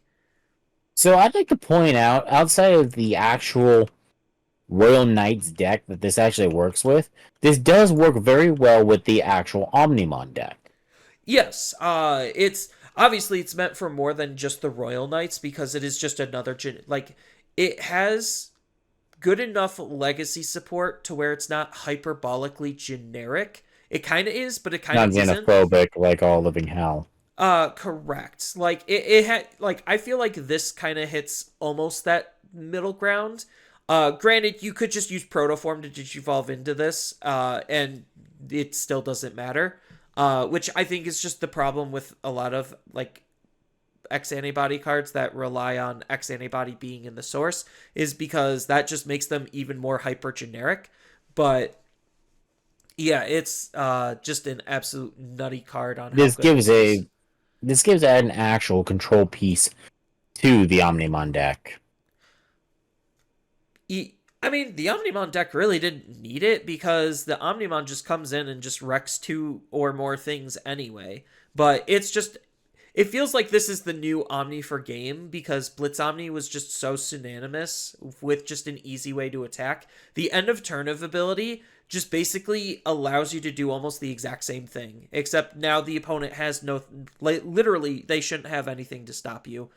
So I'd like to point out, outside of the actual Royal Knights deck that this actually works with, this does work very well with the actual Omnimon deck. Yes, it's obviously it's meant for more than just the Royal Knights because it is just another like it has good enough legacy support to where it's not hyperbolically generic. It kind of is, but it kind Not of isn't. xenophobic like all living hell. Correct. Like it had like I feel like this kind of hits almost that middle ground. Granted, you could just use protoform to digivolve into this, and it still doesn't matter. Which I think is just the problem with a lot of like X antibody cards that rely on X antibody being in the source, is because that just makes them even more hyper generic. But yeah, it's just an absolute nutty card on how This good gives this is. a this gives an actual control piece to the Omnimon deck. I mean, the Omnimon deck really didn't need it because the Omnimon just comes in and just wrecks two or more things anyway. But it's just, it feels like this is the new Omni for game because Blitz Omni was just so synonymous with just an easy way to attack. The end of turn of ability just basically allows you to do almost the exact same thing, except now the opponent has no, like, literally, they shouldn't have anything to stop you.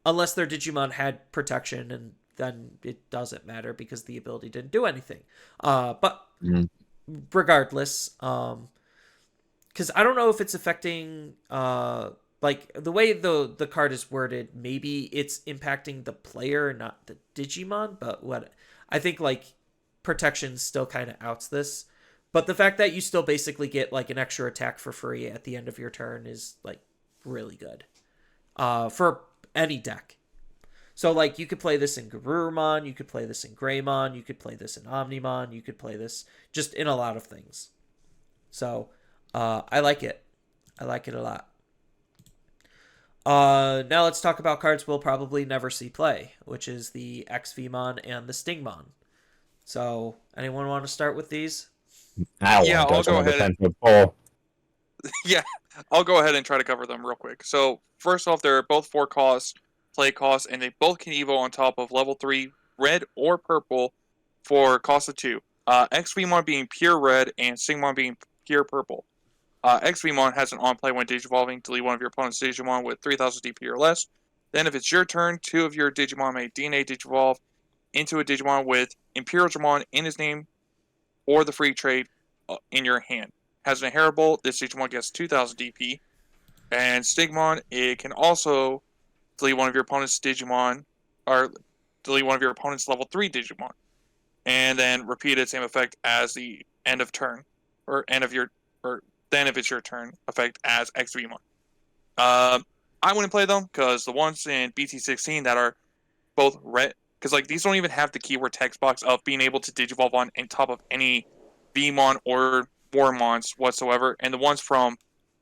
Unless their Digimon had protection, and then it doesn't matter because the ability didn't do anything. But Mm. regardless, because I don't know if it's affecting like the way the card is worded. Maybe it's impacting the player, not the Digimon. But what I think like protection still kind of outs this. But the fact that you still basically get like an extra attack for free at the end of your turn is like really good for any deck. So like you could play this in Garurumon, you could play this in Greymon, you could play this in Omnimon, you could play this just in a lot of things. So I like it. I like it a lot. Now let's talk about cards we'll probably never see play, which is the XVmon and the Stingmon. So anyone want to start with these? I don't Yeah, want to I'll touch go on the ahead. defensive pole. Yeah, I'll go ahead and try to cover them real quick. So first off, they're both 4 costs, play costs, and they both can evo on top of level 3 red or purple for cost of 2. XVmon being pure red and Singmon being pure purple. XVmon has an on play when digivolving. Delete one of your opponent's Digimon with 3000 DP or less. Then, if it's your turn, 2 of your Digimon may DNA Digivolve into a Digimon with Imperial Dramon in his name or the free trade in your hand. Has an inheritable. This Digimon gets 2000 DP. And Stigmon, it can also delete one of your opponent's Digimon, or delete one of your opponent's level 3 Digimon. And then repeat its same effect as the end of turn, or end of your, or then if it's your turn, effect as XVmon. I wouldn't play them because the ones in BT16 that are both red, because like these don't even have the keyword text box of being able to digivolve on top of any Vmon or Warmons whatsoever, and the ones from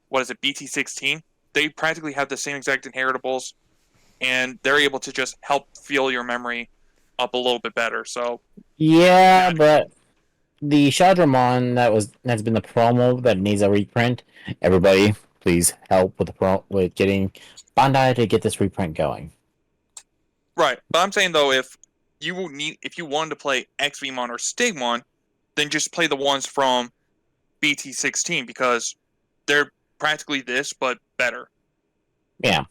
what is it BT16, they practically have the same exact inheritables, and they're able to just help feel your memory up a little bit better. So Yeah, yeah, but the Shadramon that's been the promo that needs a reprint. Everybody, please help with with getting Bandai to get this reprint going. right. But I'm saying though, if you wanted to play XVmon or Stigmon, then just play the ones from BT16 because they're practically this but better. Yeah,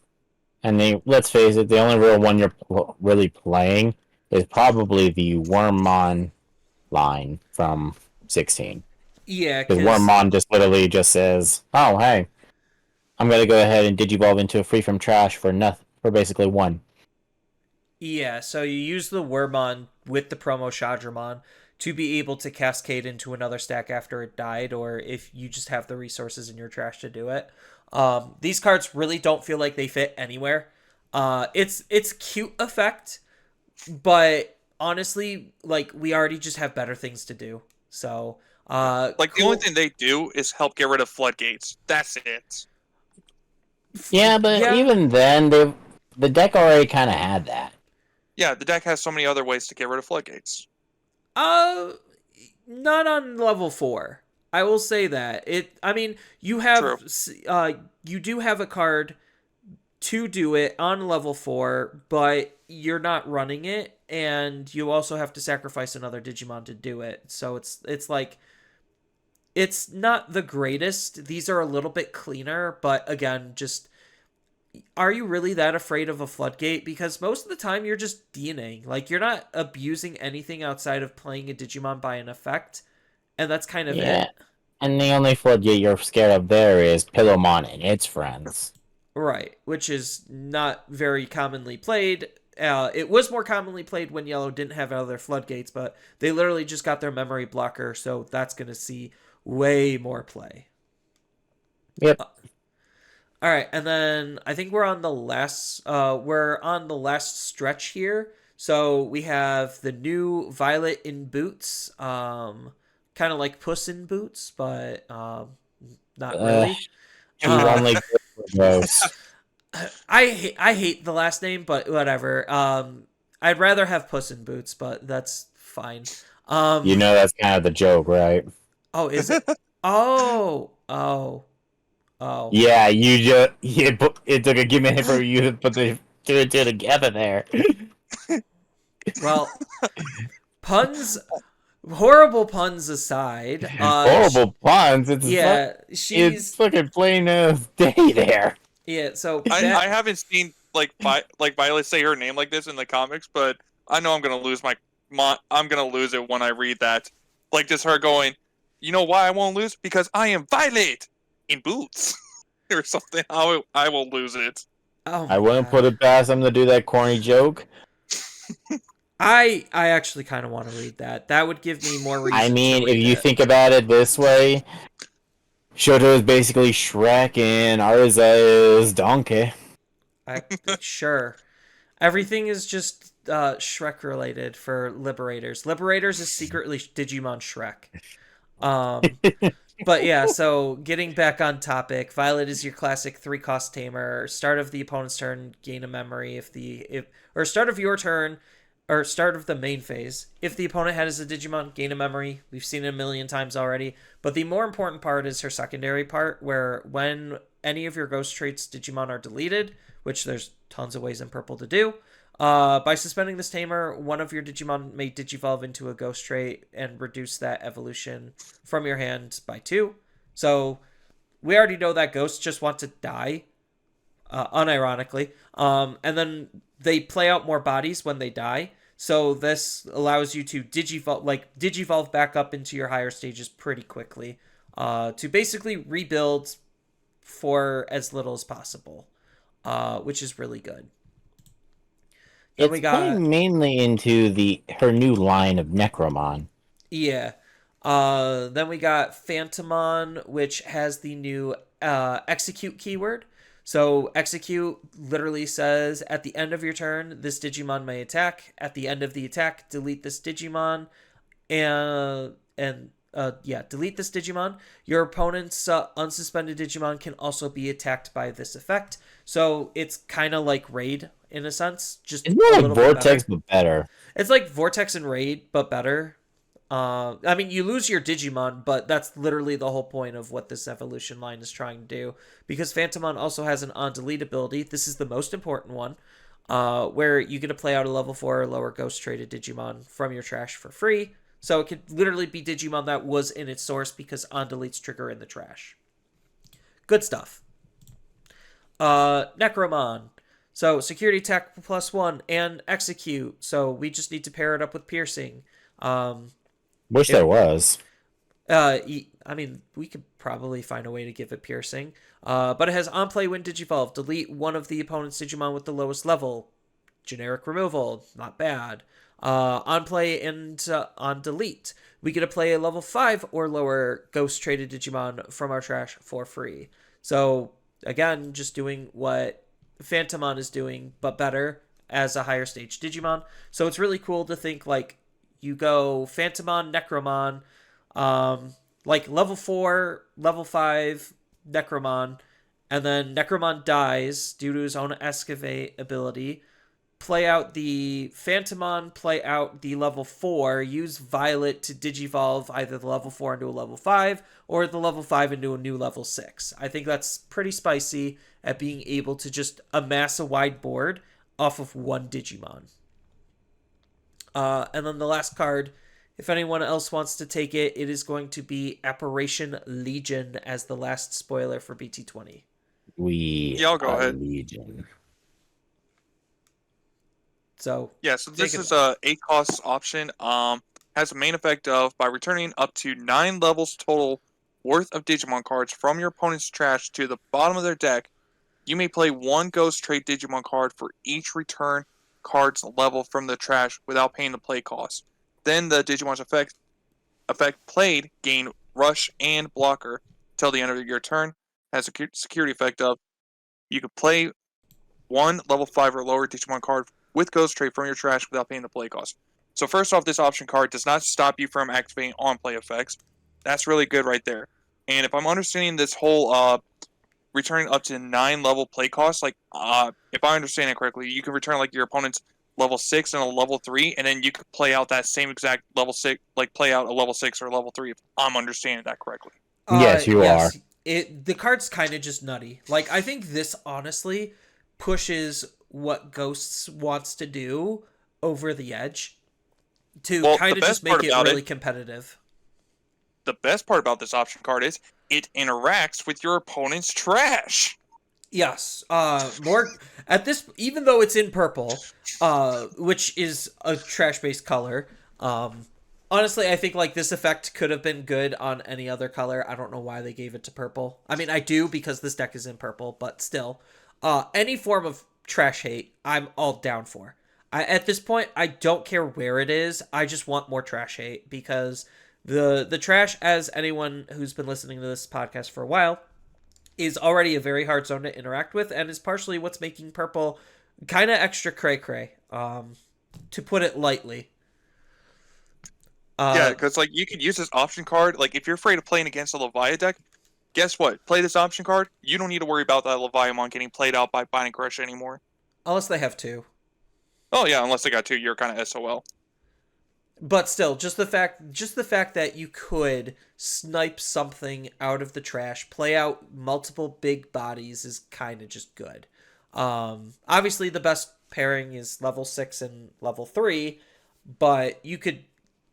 and let's face it, the only real one you're really playing is probably the Wormmon line from 16. Yeah, Because because Wormmon just literally just says, "Oh, hey, I'm gonna go ahead and digivolve into a free from trash for nothing for basically one." yeah, so you use the Wormmon with the promo Shadramon to be able to cascade into another stack after it died, or if you just have the resources in your trash to do it. These cards really don't feel like they fit anywhere. It's cute effect, but honestly, like we already just have better things to do. So, Like the only cool. thing they do is help get rid of floodgates. That's it. Yeah, but Yeah, even then, the deck already kind of had that. Yeah, the deck has so many other ways to get rid of floodgates. Uh, not on level 4. I will say that. I mean, True. you do have a card to do it on level 4, but you're not running it and you also have to sacrifice another Digimon to do it. So it's like It's not the greatest. These are a little bit cleaner, but again, just are you really that afraid of a floodgate? Because most of the time you're just DNAing. Like, you're not abusing anything outside of playing a Digimon by an effect, and that's kind of Yeah. it. And the only floodgate you're scared of there is Pillowmon and its friends. Right, which is not very commonly played. It was more commonly played when Yellow didn't have other floodgates, but they literally just got their memory blocker, so that's going to see way more play. Yep. All right, and then I think we're on the last stretch here. So we have the new Violet in Boots, kind of like Puss in Boots, but not Uh, really. She's Uh, only good for gross. I hate the last name, but whatever. I'd rather have Puss in Boots, but that's fine. You Um, know that's kind of the joke, right? oh, is it? Oh. Yeah, it took a minute for you to put the two and two together there. Well, puns, horrible puns aside. Horrible puns. Yeah, It's she's fucking plain as day there. yeah. So I haven't seen like Violet say her name like this in the comics, but I know I'm gonna lose I'm gonna lose it when I read that. Like just her going, you know why I won't lose? Because I am Violet in boots or something. I will lose it. Oh I my wouldn't god. put it past them to do that corny joke. I actually kind of want to read that. That would give me more I reason to mean, if read you it. think about it this way, Shoto is basically Shrek and Arza is Donkey. I sure. Everything is just Shrek related for Liberators. Liberators is secretly Digimon Shrek. Um, but yeah, so getting back on topic, Violet is your classic 3-cost tamer. Start of the opponent's turn, gain a memory. If or start of your turn, or start of the main phase. If the opponent has a Digimon, gain a memory. We've seen it a million times already. But the more important part is her secondary part, where when any of your ghost traits Digimon are deleted, which there's tons of ways in purple to do. By suspending this tamer, one of your Digimon may digivolve into a ghost trait and reduce that evolution from your hand by 2. So we already know that ghosts just want to die, unironically. And then they play out more bodies when they die. So this allows you to digivolve back up into your higher stages pretty quickly, to basically rebuild for as little as possible, which is really good. Then It's we got playing mainly into her new line of Necromon. yeah. Then we got Phantomon, which has the new execute keyword. So execute literally says at the end of your turn, this Digimon may attack. At the end of the attack, delete this Digimon, and delete this Digimon. Your opponent's unsuspended Digimon can also be attacked by this effect. So it's kind of like Raid in a sense, just It's more a like little bit Vortex, better. but better. It's like Vortex and Raid, but better. I mean, you lose your Digimon, but that's literally the whole point of what this evolution line is trying to do. Because Phantomon also has an on delete ability. This is the most important one, where you get to play out a level 4 or lower ghost traded Digimon from your trash for free. So it could literally be Digimon that was in its source because on deletes trigger in the trash. Good stuff. Necromon. So security attack +1 and execute. So we just need to pair it up with piercing. Wish If there was. I mean, we could probably find a way to give it piercing. But it has on play when Digivolve. Delete one of the opponent's Digimon with the lowest level. Generic removal, not bad. On play and on delete. We get to play a level 5 or lower ghost traded Digimon from our trash for free. So, again, just doing what Phantomon is doing, but better as a higher stage Digimon. So it's really cool to think like you go Phantomon, Necromon, like level 4, level 5, Necromon, and then Necromon dies due to his own excavate ability. Play out the Phantomon, play out the level 4, use Violet to digivolve either the level 4 into a level 5 or the level 5 into a new level 6. I think that's pretty spicy at being able to just amass a wide board off of one Digimon. And then the last card If anyone else wants to take it, it is going to be Apparition Legion as the last spoiler for BT20. We Yeah, I'll go are ahead. Legion. So Yeah, so take this it is away. a cost option. Has a main effect of by returning up to 9 levels total worth of Digimon cards from your opponent's trash to the bottom of their deck. You may play one Ghost Trait Digimon card for each return card's level from the trash without paying the play cost. Then the Digimon's effect played gain Rush and Blocker till the end of your turn. Has a security effect of you could play one level 5 or lower Digimon card with Ghost Trait from your trash without paying the play cost. So first off, this option card does not stop you from activating on-play effects. That's really good right there. And if I'm understanding this whole returning up to 9 level play cost, like if I understand it correctly, you can return like your opponent's level 6 and a level 3, and then you could play out that same exact level 6, like play out a level 6 or level 3 if I'm understanding that correctly. Yes, you are. Yes. The card's kind of just nutty. Like I think this honestly pushes what Ghosts wants to do over the edge to Well, kind of just make it really competitive. the best part about this option card is it interacts with your opponent's trash. Yes. More at this, even though it's in purple, which is a trash-based color. Honestly, I think like this effect could have been good on any other color. I don't know why they gave it to purple. I mean, I do because this deck is in purple, but still, any form of trash hate, I'm all down for. At this point, I don't care where it is. I just want more trash hate because the trash, as anyone who's been listening to this podcast for a while, is already a very hard zone to interact with, and is partially what's making purple kind of extra cray cray, to put it lightly. Yeah, because like you could use this option card. Like if you're afraid of playing against a Leviathan deck, guess what? Play this option card. You don't need to worry about that Leviathan getting played out by Binding Crush anymore. Unless they have two. Oh yeah, unless they got two, you're kind of SOL. But still, just the fact that you could snipe something out of the trash, play out multiple big bodies is kind of just good. Obviously the best pairing is level 6 and level 3, but you could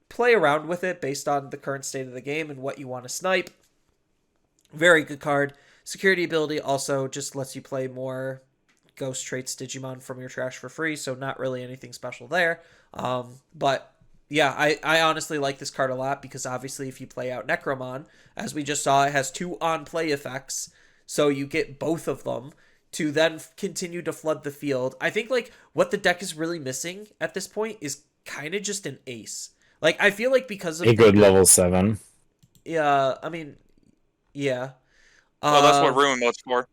play around with it based on the current state of the game and what you want to snipe. Very good card. Security ability also just lets you play more Ghost Traits Digimon from your trash for free, so not really anything special there. But yeah, I honestly like this card a lot because obviously if you play out Necromon, as we just saw, it has 2 on-play effects, so you get both of them to then continue to flood the field. I think like what the deck is really missing at this point is kind of just an ace. Like I feel like because of A good level 7. yeah, I mean, yeah. Well, that's what Um, Ruin Mode's for.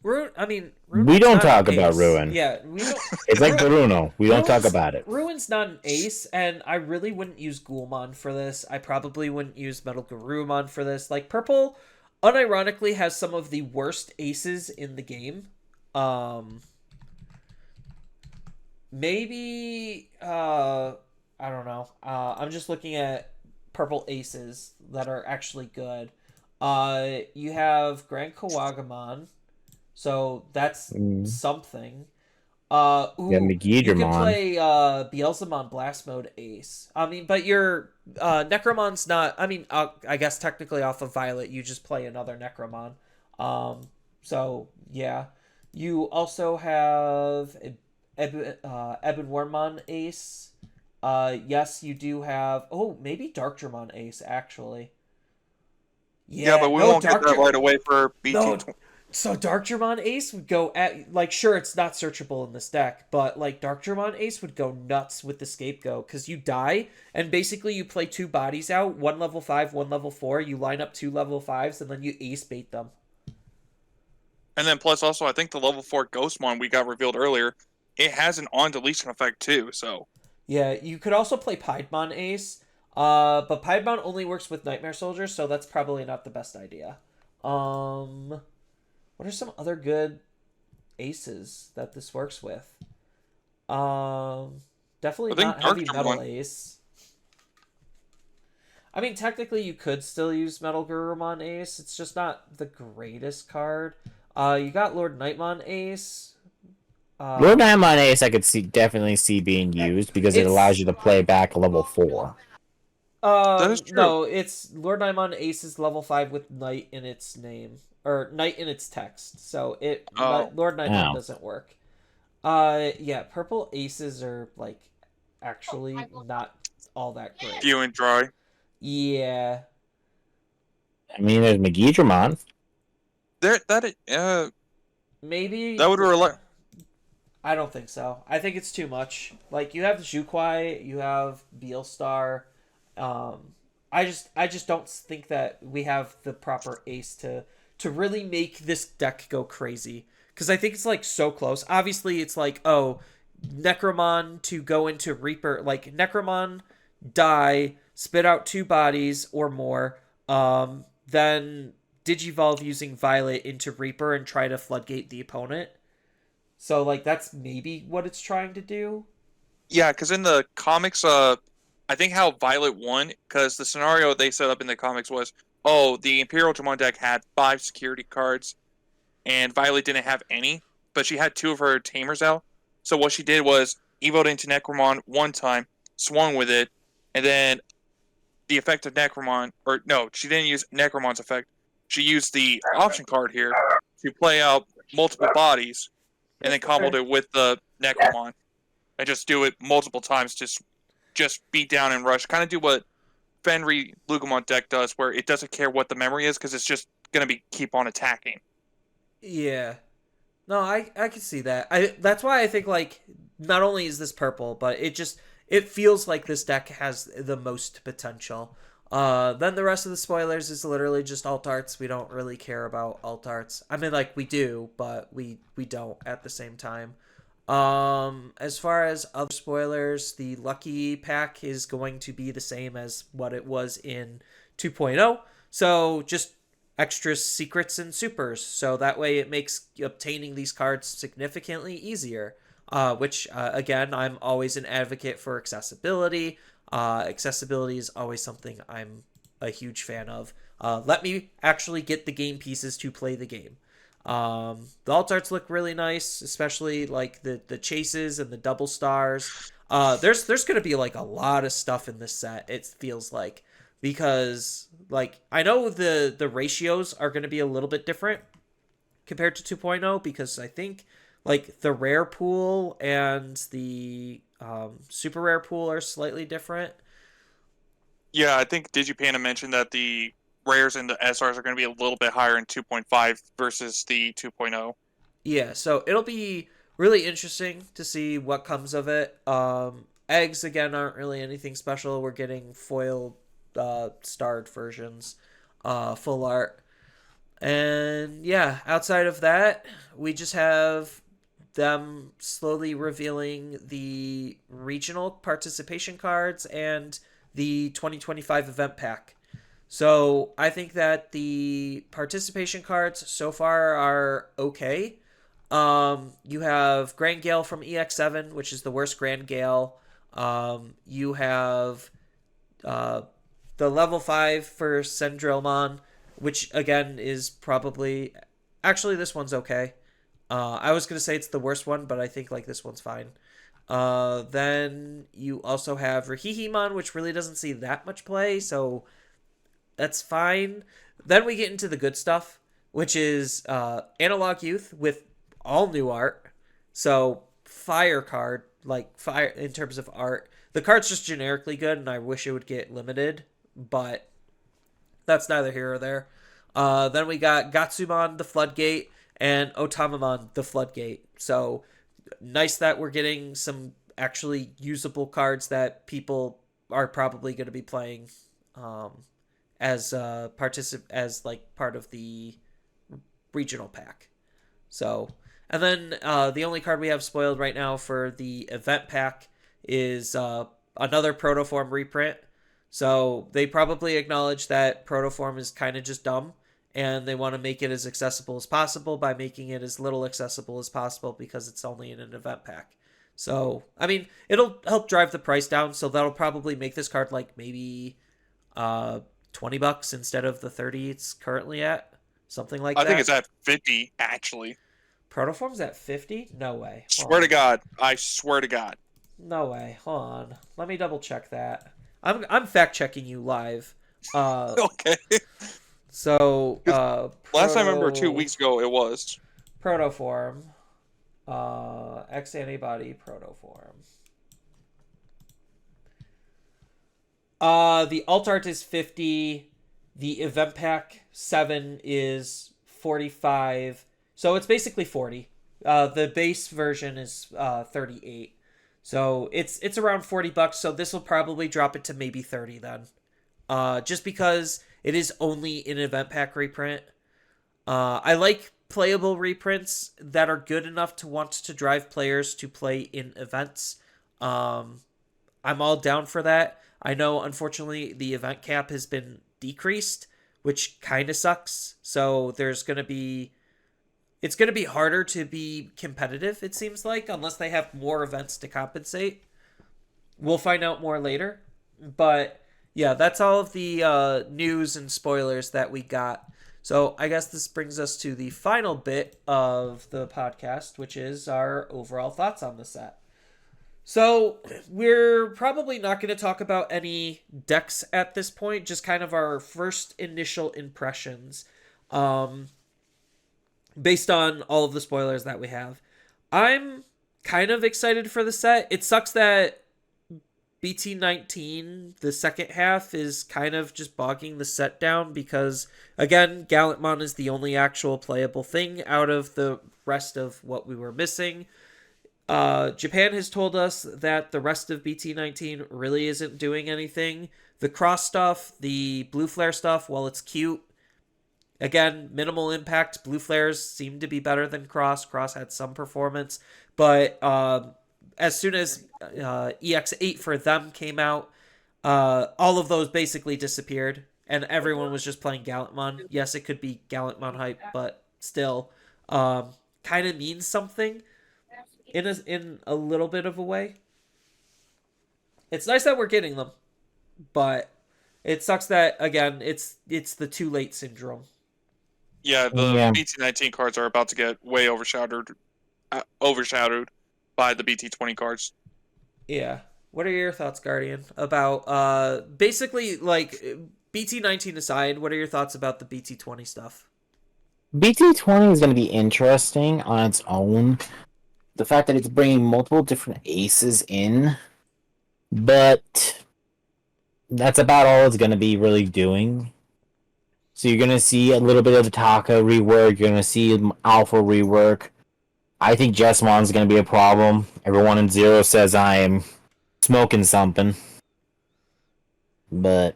We don't not an talk about ace. Ruin. Yeah, we don't. It's like Bruno. We don't talk Ruin's, about it. Ruin's not an ace, and I really wouldn't use Ghoulmon for this. I probably wouldn't use Metal Garurumon for this. Like, Purple, unironically, has some of the worst aces in the game. Maybe, I don't know. I'm just looking at Purple aces that are actually good. You have Grand Kawagamon, so that's something. Yeah, You can Megidramon. play Beelzemon Blast Mode Ace. I mean, but your Necromon's not. I mean, I guess technically off of Violet, you just play another Necromon. So yeah, you also have Ebon Wormmon Ace. Yes, you do have. Oh, maybe Darkdramon Ace actually. Yeah, but Yeah, we no won't get Dark. that right away for BT. No, so Darkdramon Ace would go at like sure it's not searchable in this deck, but like Darkdramon Ace would go nuts with the Scapegoat because you die and basically you play 2 bodies out, 1 level 5, 1 level 4. You line up 2 level 5s and then you ace bait them. And then plus also, I think the level 4 Ghostmon we got revealed earlier, it has an on deletion effect too. So Yeah, you could also play Piedmon Ace, but Piedmon only works with Nightmare Soldiers, so that's probably not the best idea. What are some other good aces that this works with? Definitely I think not Heavy Metal Darkdramon. Ace. I mean, technically you could still use Metal Gurumon Ace. It's just not the greatest card. You got Lord Nightmon Ace. Lord Um, Diamond Ace I could definitely see being used because it allows it's you to play back level 4. That is true. no, it's Lord Naimon Ace is level 5 with Knight in its name or Knight in its text. So Oh, Lord Naimon Oh. doesn't work. Yeah, purple aces are like actually not all that great. few and dry. Yeah, I mean, there's McGeedramon. There, maybe that would rely. I don't think so. I think it's too much. Like you have Jukwai, you have Beelstar. Um, I just don't think that we have the proper ace to really make this deck go crazy. Because I think it's like so close. Obviously, it's like oh, Necromon to go into Reaper, like Necromon die, spit out 2 bodies or more. Then Digivolve using Violet into Reaper and try to floodgate the opponent. So like that's maybe what it's trying to do. Yeah, because in the comics, I think how Violet won because the scenario they set up in the comics was, oh, the Imperial Dramon deck had 5 security cards, and Violet didn't have any, but she had 2 of her tamers out. So what she did was evoed into Necromon one time, swung with it, and then the effect of Necromon, or no, she didn't use Necromon's effect. She used the option card here to play out multiple bodies, and then comboed Okay. it with the Necromon, and just do it multiple times. Just beat down and rush. Kind of do what Fenry Lugomon deck does, where it doesn't care what the memory is because it's just gonna be keep on attacking. Yeah. No, I can see that. I that's why I think like not only is this purple, but it feels like this deck has the most potential. Then the rest of the spoilers is literally just alt arts. We don't really care about alt arts. I mean, like we do, but we don't at the same time. As far as other spoilers, the Lucky Pack is going to be the same as what it was in 2.0. So just extra secrets and supers. So that way it makes obtaining these cards significantly easier. Which, again, I'm always an advocate for accessibility. Accessibility is always something I'm a huge fan of. Let me actually get the game pieces to play the game. The alt arts look really nice, especially like the chases and the double stars. There's gonna be like a lot of stuff in this set. It feels like because like I know the ratios are gonna be a little bit different compared to 2.0 because I think like the rare pool and the super rare pool are slightly different. Yeah, I think Digipanda mentioned that the rares and the SRs are going to be a little bit higher in 2.5 versus the 2.0. Yeah, so it'll be really interesting to see what comes of it. Eggs again aren't really anything special. We're getting foiled, starred versions, full art, and yeah. Outside of that, we just have them slowly revealing the regional participation cards and the 2025 event pack. So I think that the participation cards so far are okay. You have Grand Gale from EX7, which is the worst Grand Gale. You have uh, the level 5 for Sendrilmon, which again is probably. Actually, this one's okay. I was going to say it's the worst one, but I think like this one's fine. Then you also have Rahihimon, which really doesn't see that much play, so that's fine. Then we get into the good stuff, which is Analog Youth with all new art. So fire card, like fire in terms of art. The card's just generically good, and I wish it would get limited, but that's neither here or there. Then we got Gatsumon the Floodgate and Otamamon the Floodgate. So nice that we're getting some actually usable cards that people are probably going to be playing um, as as like part of the regional pack. So, and then the only card we have spoiled right now for the event pack is another Protoform reprint. So they probably acknowledge that Protoform is kind of just dumb, and they want to make it as accessible as possible by making it as little accessible as possible because it's only in an event pack. So, I mean, it'll help drive the price down, so that'll probably make this card like maybe uh $20 instead of the 30 it's currently at, something like I think it's that. at 50 actually. Protoform's at 50? No way. Hold Swear to on. God. I swear to God. No way. Hold on. Let me double check that. I'm fact checking you live. Uh, Okay. so 'Cause last I remember 2 weeks ago, it was. protoform, X antibody protoform. The alt art is 50. The event pack 7 is 45. So it's basically 40. The base version is 38. So it's around $40. So this will probably drop it to maybe 30 then. Just because it is only an event pack reprint. I like playable reprints that are good enough to want to drive players to play in events. Um, I'm all down for that. I know, unfortunately, the event cap has been decreased, which kind of sucks. So it's going to be harder to be competitive, it seems like, unless they have more events to compensate. We'll find out more later. But yeah, that's all of the news and spoilers that we got. So I guess this brings us to the final bit of the podcast, which is our overall thoughts on the set. So we're probably not going to talk about any decks at this point, just kind of our first initial impressions, um, based on all of the spoilers that we have. I'm kind of excited for the set. It sucks that BT19, the second half, is kind of just bogging the set down because, again, Gallantmon is the only actual playable thing out of the rest of what we were missing. Japan has told us that the rest of BT19 really isn't doing anything. The cross stuff, the blue flare stuff, while it's cute, again, minimal impact. Blue flares seem to be better than cross. Cross had some performance, but as soon as EX8 for them came out, all of those basically disappeared, and everyone was just playing Gallantmon. Yes, it could be Gallantmon hype, but still, kind of means something in a little bit of a way. It's nice that we're getting them, but it sucks that again it's the too late syndrome. Yeah, the Yeah. BT19 cards are about to get way overshadowed by the BT20 cards. Yeah. What are your thoughts, Guardian, about basically like BT19 aside, what are your thoughts about the BT20 stuff? BT20 is going to be interesting on its own. The fact that it's bringing multiple different aces in, but that's about all it's going to be really doing. So you're going to see a little bit of Taka rework, you're going to see Alpha rework. I think Jessmon's going to be a problem. Everyone in Zero says I am smoking something, but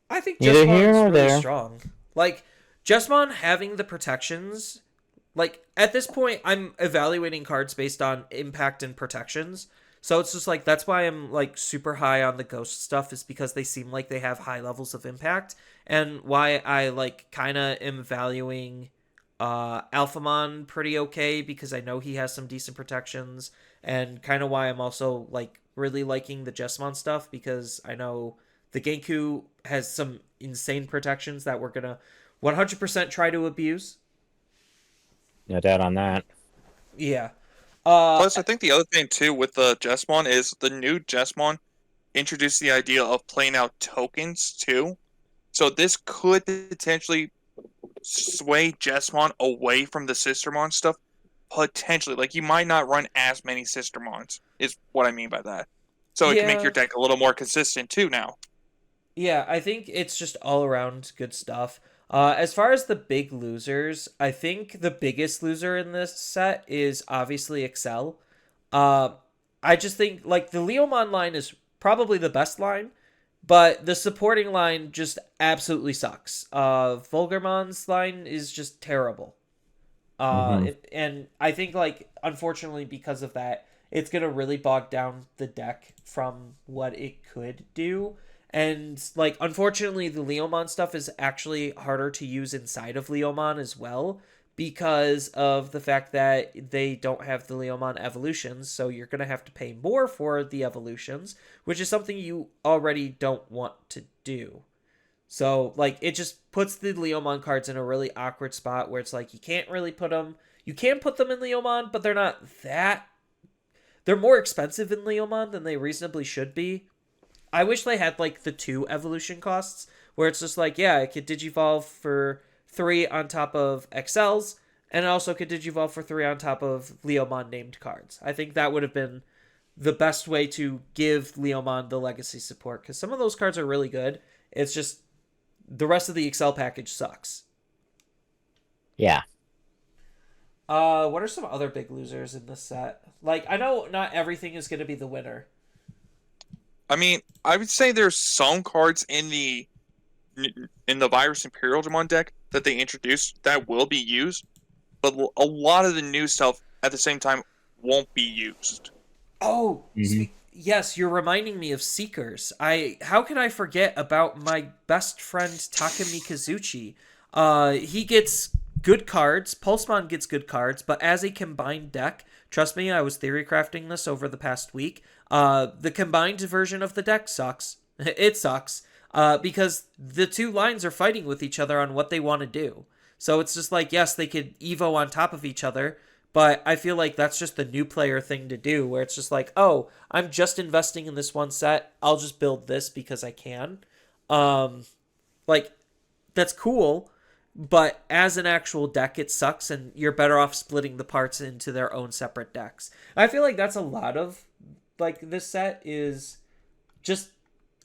I think neither here Jesmon's nor really there. strong. Like Jesmon having the protections, like at this point I'm evaluating cards based on impact and protections. So it's just like that's why I'm like super high on the ghost stuff is because they seem like they have high levels of impact and why I like kind of am valuing Alphamon pretty okay because I know he has some decent protections and kind of why I'm also like really liking the Jesmon stuff because I know the Genku has some insane protections that we're gonna 100% try to abuse. No doubt on that. Yeah. Plus, I think the other thing too with the Jesmon is the new Jesmon introduced the idea of playing out tokens too. So this could potentially sway Jesmon away from the Sistermon stuff. Potentially, like you might not run as many Sistermons, is what I mean by that. So it can make Yeah. your deck a little more consistent too now. Yeah, I think it's just all around good stuff. As far as the big losers, I think the biggest loser in this set is obviously Excel. Uh, I just think like the Leomon line is probably the best line, but the supporting line just absolutely sucks. Vulgarmon's line is just terrible. Mm-hmm. And I think like unfortunately because of that, it's gonna really bog down the deck from what it could do. And like unfortunately, the Leomon stuff is actually harder to use inside of Leomon as well because of the fact that they don't have the Leomon evolutions. So you're gonna have to pay more for the evolutions, which is something you already don't want to do. So, like, it just puts the Leomon cards in a really awkward spot where it's like you can't really put them You can put them in Leomon, but they're not that. They're more expensive in Leomon than they reasonably should be. I wish they had like the 2 evolution costs, where it's just like, yeah, it could Digivolve for 3 on top of XLs, and it also could Digivolve for 3 on top of Leomon named cards. I think that would have been the best way to give Leomon the legacy support, because some of those cards are really good. It's just the rest of the Excel package sucks. Yeah. What are some other big losers in this set? Like, I know not everything is going to be the winner. I mean, I would say there's some cards in the Virus Imperialdramon deck that they introduced that will be used, but a lot of the new stuff at the same time won't be used. Oh, Hmm. yes, you're reminding me of Seekers. How can I forget about my best friend Takumi Kazuchi? He gets good cards. Pulsemon gets good cards, but as a combined deck, trust me, I was theory crafting this over the past week. The combined version of the deck sucks. It sucks. Because the 2 lines are fighting with each other on what they want to do. So it's just like, yes, they could Evo on top of each other, but I feel like that's just the new player thing to do, where it's just like, oh, I'm just investing in this one set. I'll just build this because I can. Um, like, that's cool, but as an actual deck, it sucks, and you're better off splitting the parts into their own separate decks. I feel like that's a lot of, like, this set is just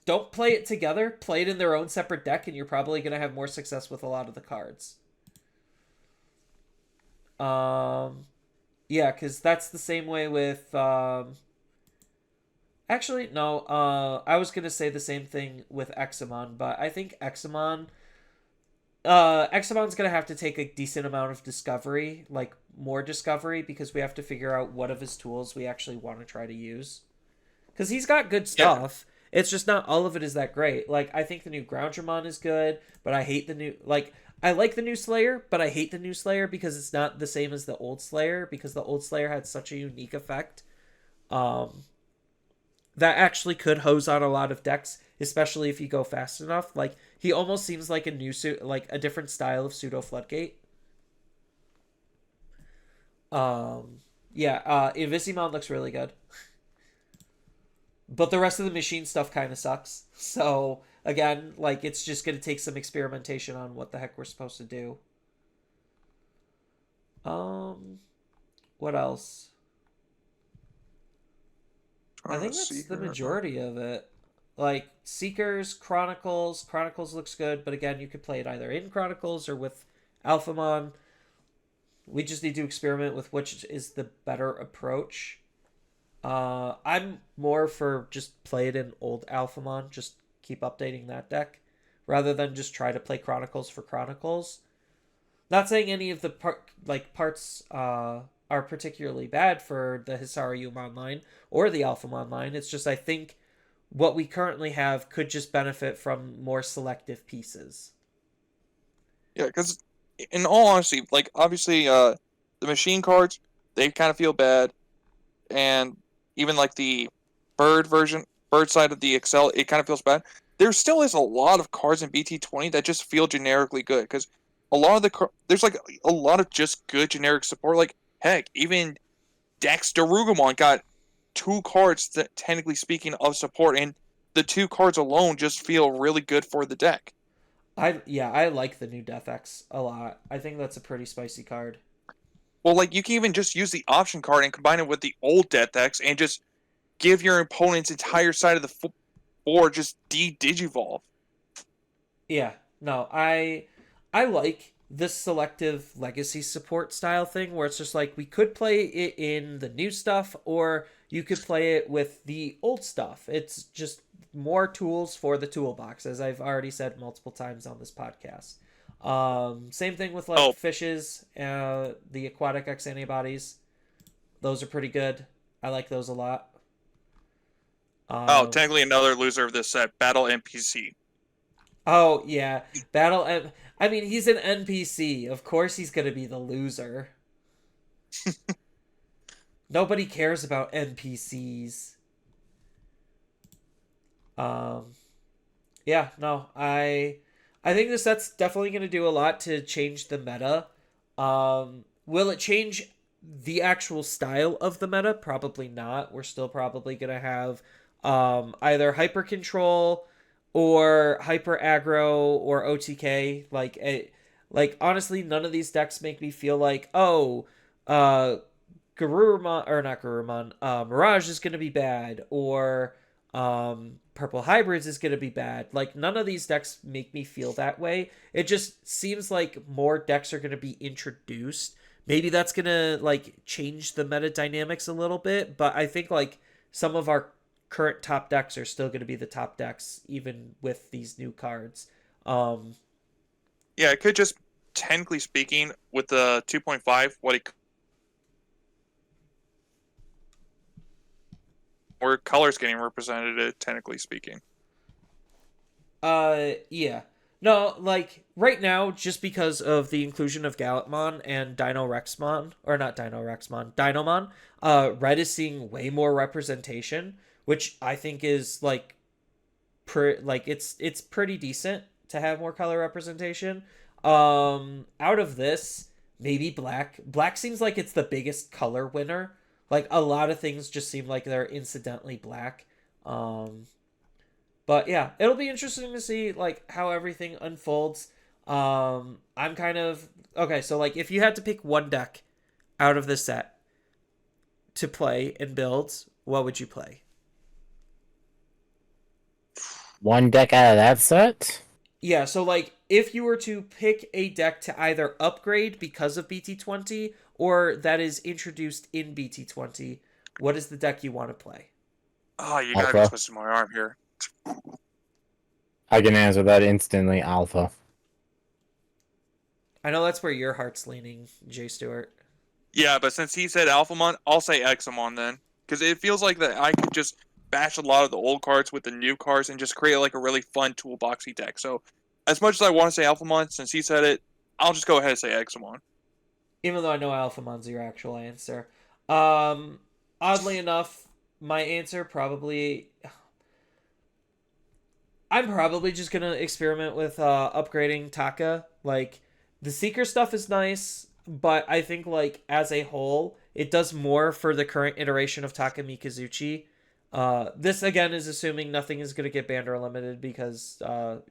don't play it together. Play it in their own separate deck, and you're probably going to have more success with a lot of the cards. Um, yeah, because that's the same way with. Actually, no. I was gonna say the same thing with Examon, but I think Examon. Examon's gonna have to take a decent amount of discovery, like more discovery, because we have to figure out what of his tools we actually want to try to use. Because he's got good Yeah, stuff. It's just not all of it is that great. Like, I think the new Groundramon is good, but I hate the new. Like, I like the new Slayer, but I hate the new Slayer because it's not the same as the old Slayer, because the old Slayer had such a unique effect. Um, that actually could hose on a lot of decks, especially if you go fast enough. Like, he almost seems like a new suit, like a different style of pseudo floodgate. Um, yeah, Invisimon looks really good. But the rest of the machine stuff kind of sucks. So again, like it's just gonna take some experimentation on what the heck we're supposed to do. Um, what else? I trying to think see that's the here. majority of it. Like Seekers, Chronicles. Chronicles looks good, but again, you could play it either in Chronicles or with Alphamon. We just need to experiment with which is the better approach. I'm more for just play it in old Alphamon, just keep updating that deck, rather than just try to play Chronicles for Chronicles. Not saying any of the parts are particularly bad for the Hisariyum line or the Alphamon line. It's just I think what we currently have could just benefit from more selective pieces. Yeah, because in all honesty, like obviously, the machine cards they kind of feel bad, and even like the bird side of the Excel, it kind of feels bad. There still is a lot of cards in BT20 that just feel generically good because a lot of there's like a lot of just good generic support. Like heck, even Dexterugumon got 2 cards that technically speaking of support, and the 2 cards alone just feel really good for the deck. I like the new Death X a lot. I think that's a pretty spicy card. Well, like you can even just use the option card and combine it with the old Death X and just give your opponent's entire side of the board just digivolve. Yeah, no, I like this selective legacy support style thing where it's just like we could play it in the new stuff or you could play it with the old stuff. It's just more tools for the toolbox, as I've already said multiple times on this podcast. Same thing with like Oh, fishes, the aquatic X antibodies. Those are pretty good. I like those a lot. oh, Um, technically another loser of this set, Battle NPC. Oh yeah, Battle. I mean, he's an NPC. Of course, he's gonna be the loser. Nobody cares about NPCs. Um, yeah, no, I think this set's definitely gonna do a lot to change the meta. will it change the actual style of the meta? Probably not. We're still probably gonna have either hyper control or hyper aggro or OTK. Like honestly, none of these decks make me feel like, oh, uh, Garurumon or not Garurumon, Mirage is gonna be bad, or Purple Hybrids is gonna be bad. Like none of these decks make me feel that way. It just seems like more decks are gonna be introduced. Maybe that's gonna like change the meta dynamics a little bit, but I think like some of our current top decks are still gonna be the top decks even with these new cards. Um, Yeah, it could just technically speaking with the 2.5, what it or colors getting represented, technically speaking. Yeah. No, like right now, just because of the inclusion of Gallatmon and Dino Rexmon, or not Dino Rexmon, Dinomon, Red is seeing way more representation, which I think is like, it's pretty decent to have more color representation. Out of this, maybe Black. Black seems like it's the biggest color winner. Like a lot of things just seem like they're incidentally black. Um, but yeah, it'll be interesting to see like how everything unfolds. I'm kind of okay. So like, if you had to pick one deck out of the set to play and build, what would you play? One deck out of that set? Yeah. So like, if you were to pick a deck to either upgrade because of BT20 or that is introduced in BT20, what is the deck you want to play? Oh, you gotta be Alpha. twisting my arm here. I can answer that instantly. Alpha. I know that's where your heart's leaning, Jay Stewart. Yeah, but since he said Alphamon, I'll say Examon then, because it feels like that I could just bash a lot of the old cards with the new cards and just create like a really fun toolboxy deck. So, as much as I want to say Alphamon, since he said it, I'll just go ahead and say Examon. Even though I know Alphamon's your actual answer. Um, Oddly enough, my answer probably. I'm probably just gonna experiment with upgrading Taka. Like the Seeker stuff is nice, but I think like as a whole, it does more for the current iteration of Taka Mikazuchi. This again is assuming nothing is gonna get banned or limited because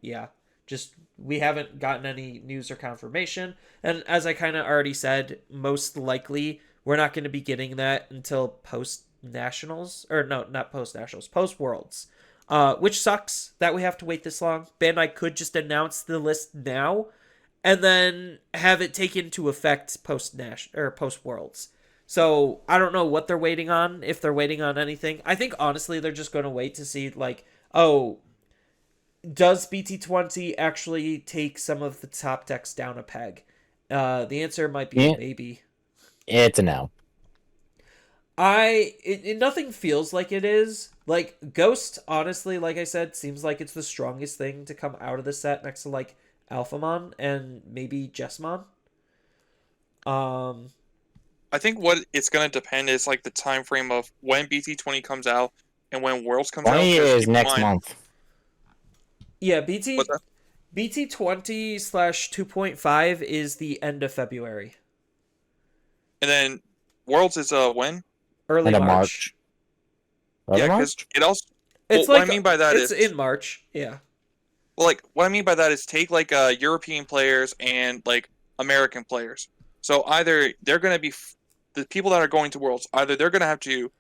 yeah, just we haven't gotten any news or confirmation. And as I kind of already said, most likely we're not going to be getting that until post nationals, or no, not post nationals, post worlds. Which sucks that we have to wait this long. Bandai could just announce the list now and then have it take into effect post Nash or post worlds. So I don't know what they're waiting on, if they're waiting on anything. I think honestly they're just going to wait to see like, oh, does BT20 actually take some of the top decks down a peg? The answer might be Yeah, maybe. it's a no. Nothing feels like it is. Like Ghost, honestly, like I said, seems like it's the strongest thing to come out of the set next to like Alphamon and maybe Jessmon. Um, I think what it's gonna depend is like the time frame of when BT20 comes out and when Worlds comes out. 20 Because is keep in next mind, month. yeah, what's that? BT20/2.5 is the end of February, And then Worlds is when? early End of March. March. Early Yeah, because March? it also. It's Well, what I like mean by that it's is, in March. Yeah. well, like what I mean by that is take like European players and like American players. So either they're gonna be the people that are going to Worlds. Either they're gonna have to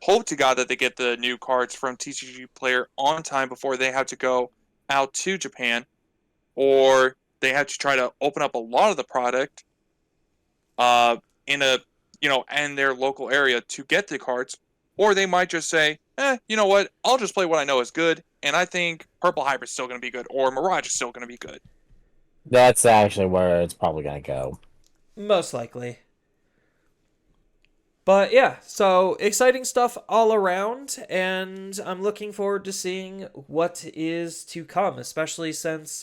hope to God that they get the new cards from TCG Player on time before they have to go out to Japan, or they have to try to open up a lot of the product in a in their local area to get the cards, or they might just say, you know what, I'll just play what I know is good, and I think Purple Hybrid's still going to be good, or Mirage is still going to be good. That's actually where it's probably gonna go. Most likely. But yeah, so exciting stuff all around, and I'm looking forward to seeing what is to come, especially since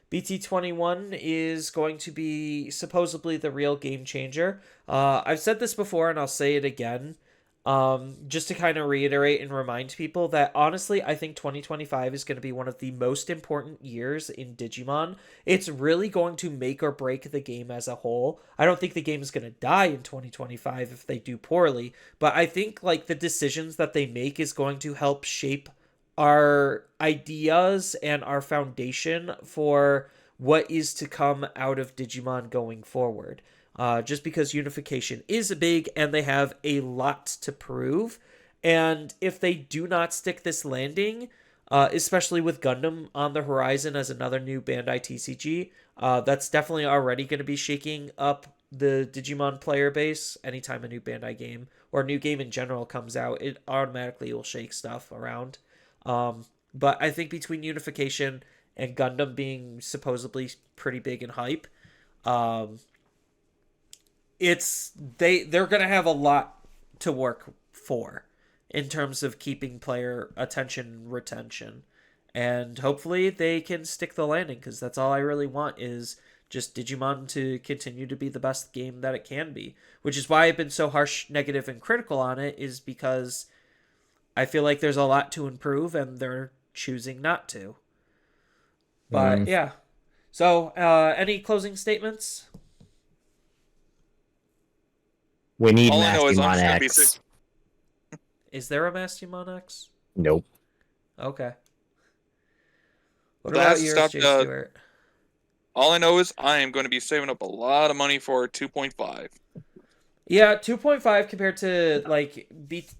BT21 is going to be supposedly the real game changer. I've said this before, and I'll say it again. Just to kind of reiterate and remind people that honestly, I think 2025 is going to be one of the most important years in Digimon. It's really going to make or break the game as a whole. I don't think the game is going to die in 2025 if they do poorly, but I think like the decisions that they make is going to help shape our ideas and our foundation for what is to come out of Digimon going forward. Just because unification is big and they have a lot to prove. And if they do not stick this landing, especially with Gundam on the horizon as another new Bandai TCG, that's definitely already going to be shaking up the Digimon player base. Anytime a new Bandai game or a new game in general comes out, it automatically will shake stuff around. But I think between unification and Gundam being supposedly pretty big and hype, um, they're gonna have a lot to work for in terms of keeping player attention retention, and hopefully they can stick the landing because that's all I really want is just Digimon to continue to be the best game that it can be, which is why I've been so harsh, negative, and critical on it is because I feel like there's a lot to improve and they're choosing not to. But Mm, yeah. So, any closing statements? we need All I know is I'm Mastimon just gonna be X. Is there a Mastimon X? Nope. Okay. What that about has to yours, stop. Jay Stewart? All I know is I am going to be saving up a lot of money for 2.5. Yeah, 2.5 compared to like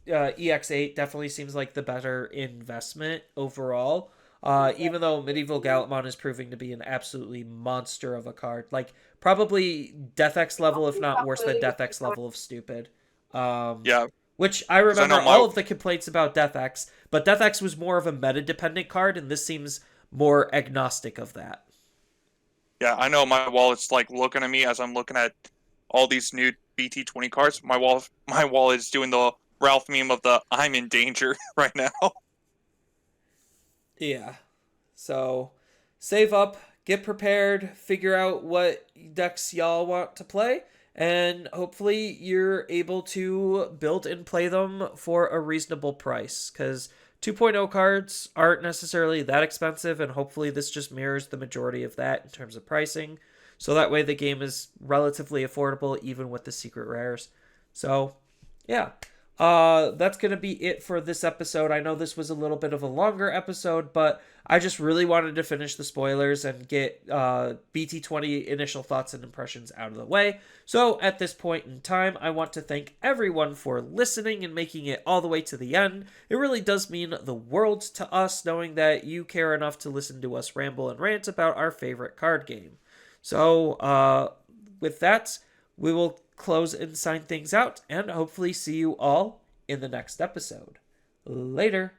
EX8 definitely seems like the better investment overall. Even though Medieval Gallantmon is proving to be an absolutely monster of a card, like probably Death X level, if not worse than Death X level of stupid. Um, Yeah, which I because I remember know all my of the complaints about Death X, but Death X was more of a meta dependent card, and this seems more agnostic of that. yeah I know my wallet's like looking at me as I'm looking at all these new BT20 cards. My wallet is doing the Ralph meme of the I'm in danger right now. Yeah. So save up, get prepared, figure out what decks y'all want to play, and hopefully you're able to build and play them for a reasonable price. Because 2.0 cards aren't necessarily that expensive, and hopefully this just mirrors the majority of that in terms of pricing. So that way the game is relatively affordable even with the secret rares. So, yeah. That's gonna be it for this episode. I know this was a little bit of a longer episode, but I just really wanted to finish the spoilers and get BT20 initial thoughts and impressions out of the way. So at this point in time, I want to thank everyone for listening and making it all the way to the end. It really does mean the world to us knowing that you care enough to listen to us ramble and rant about our favorite card game. So, with that, we will close and sign things out and hopefully see you all in the next episode. Later.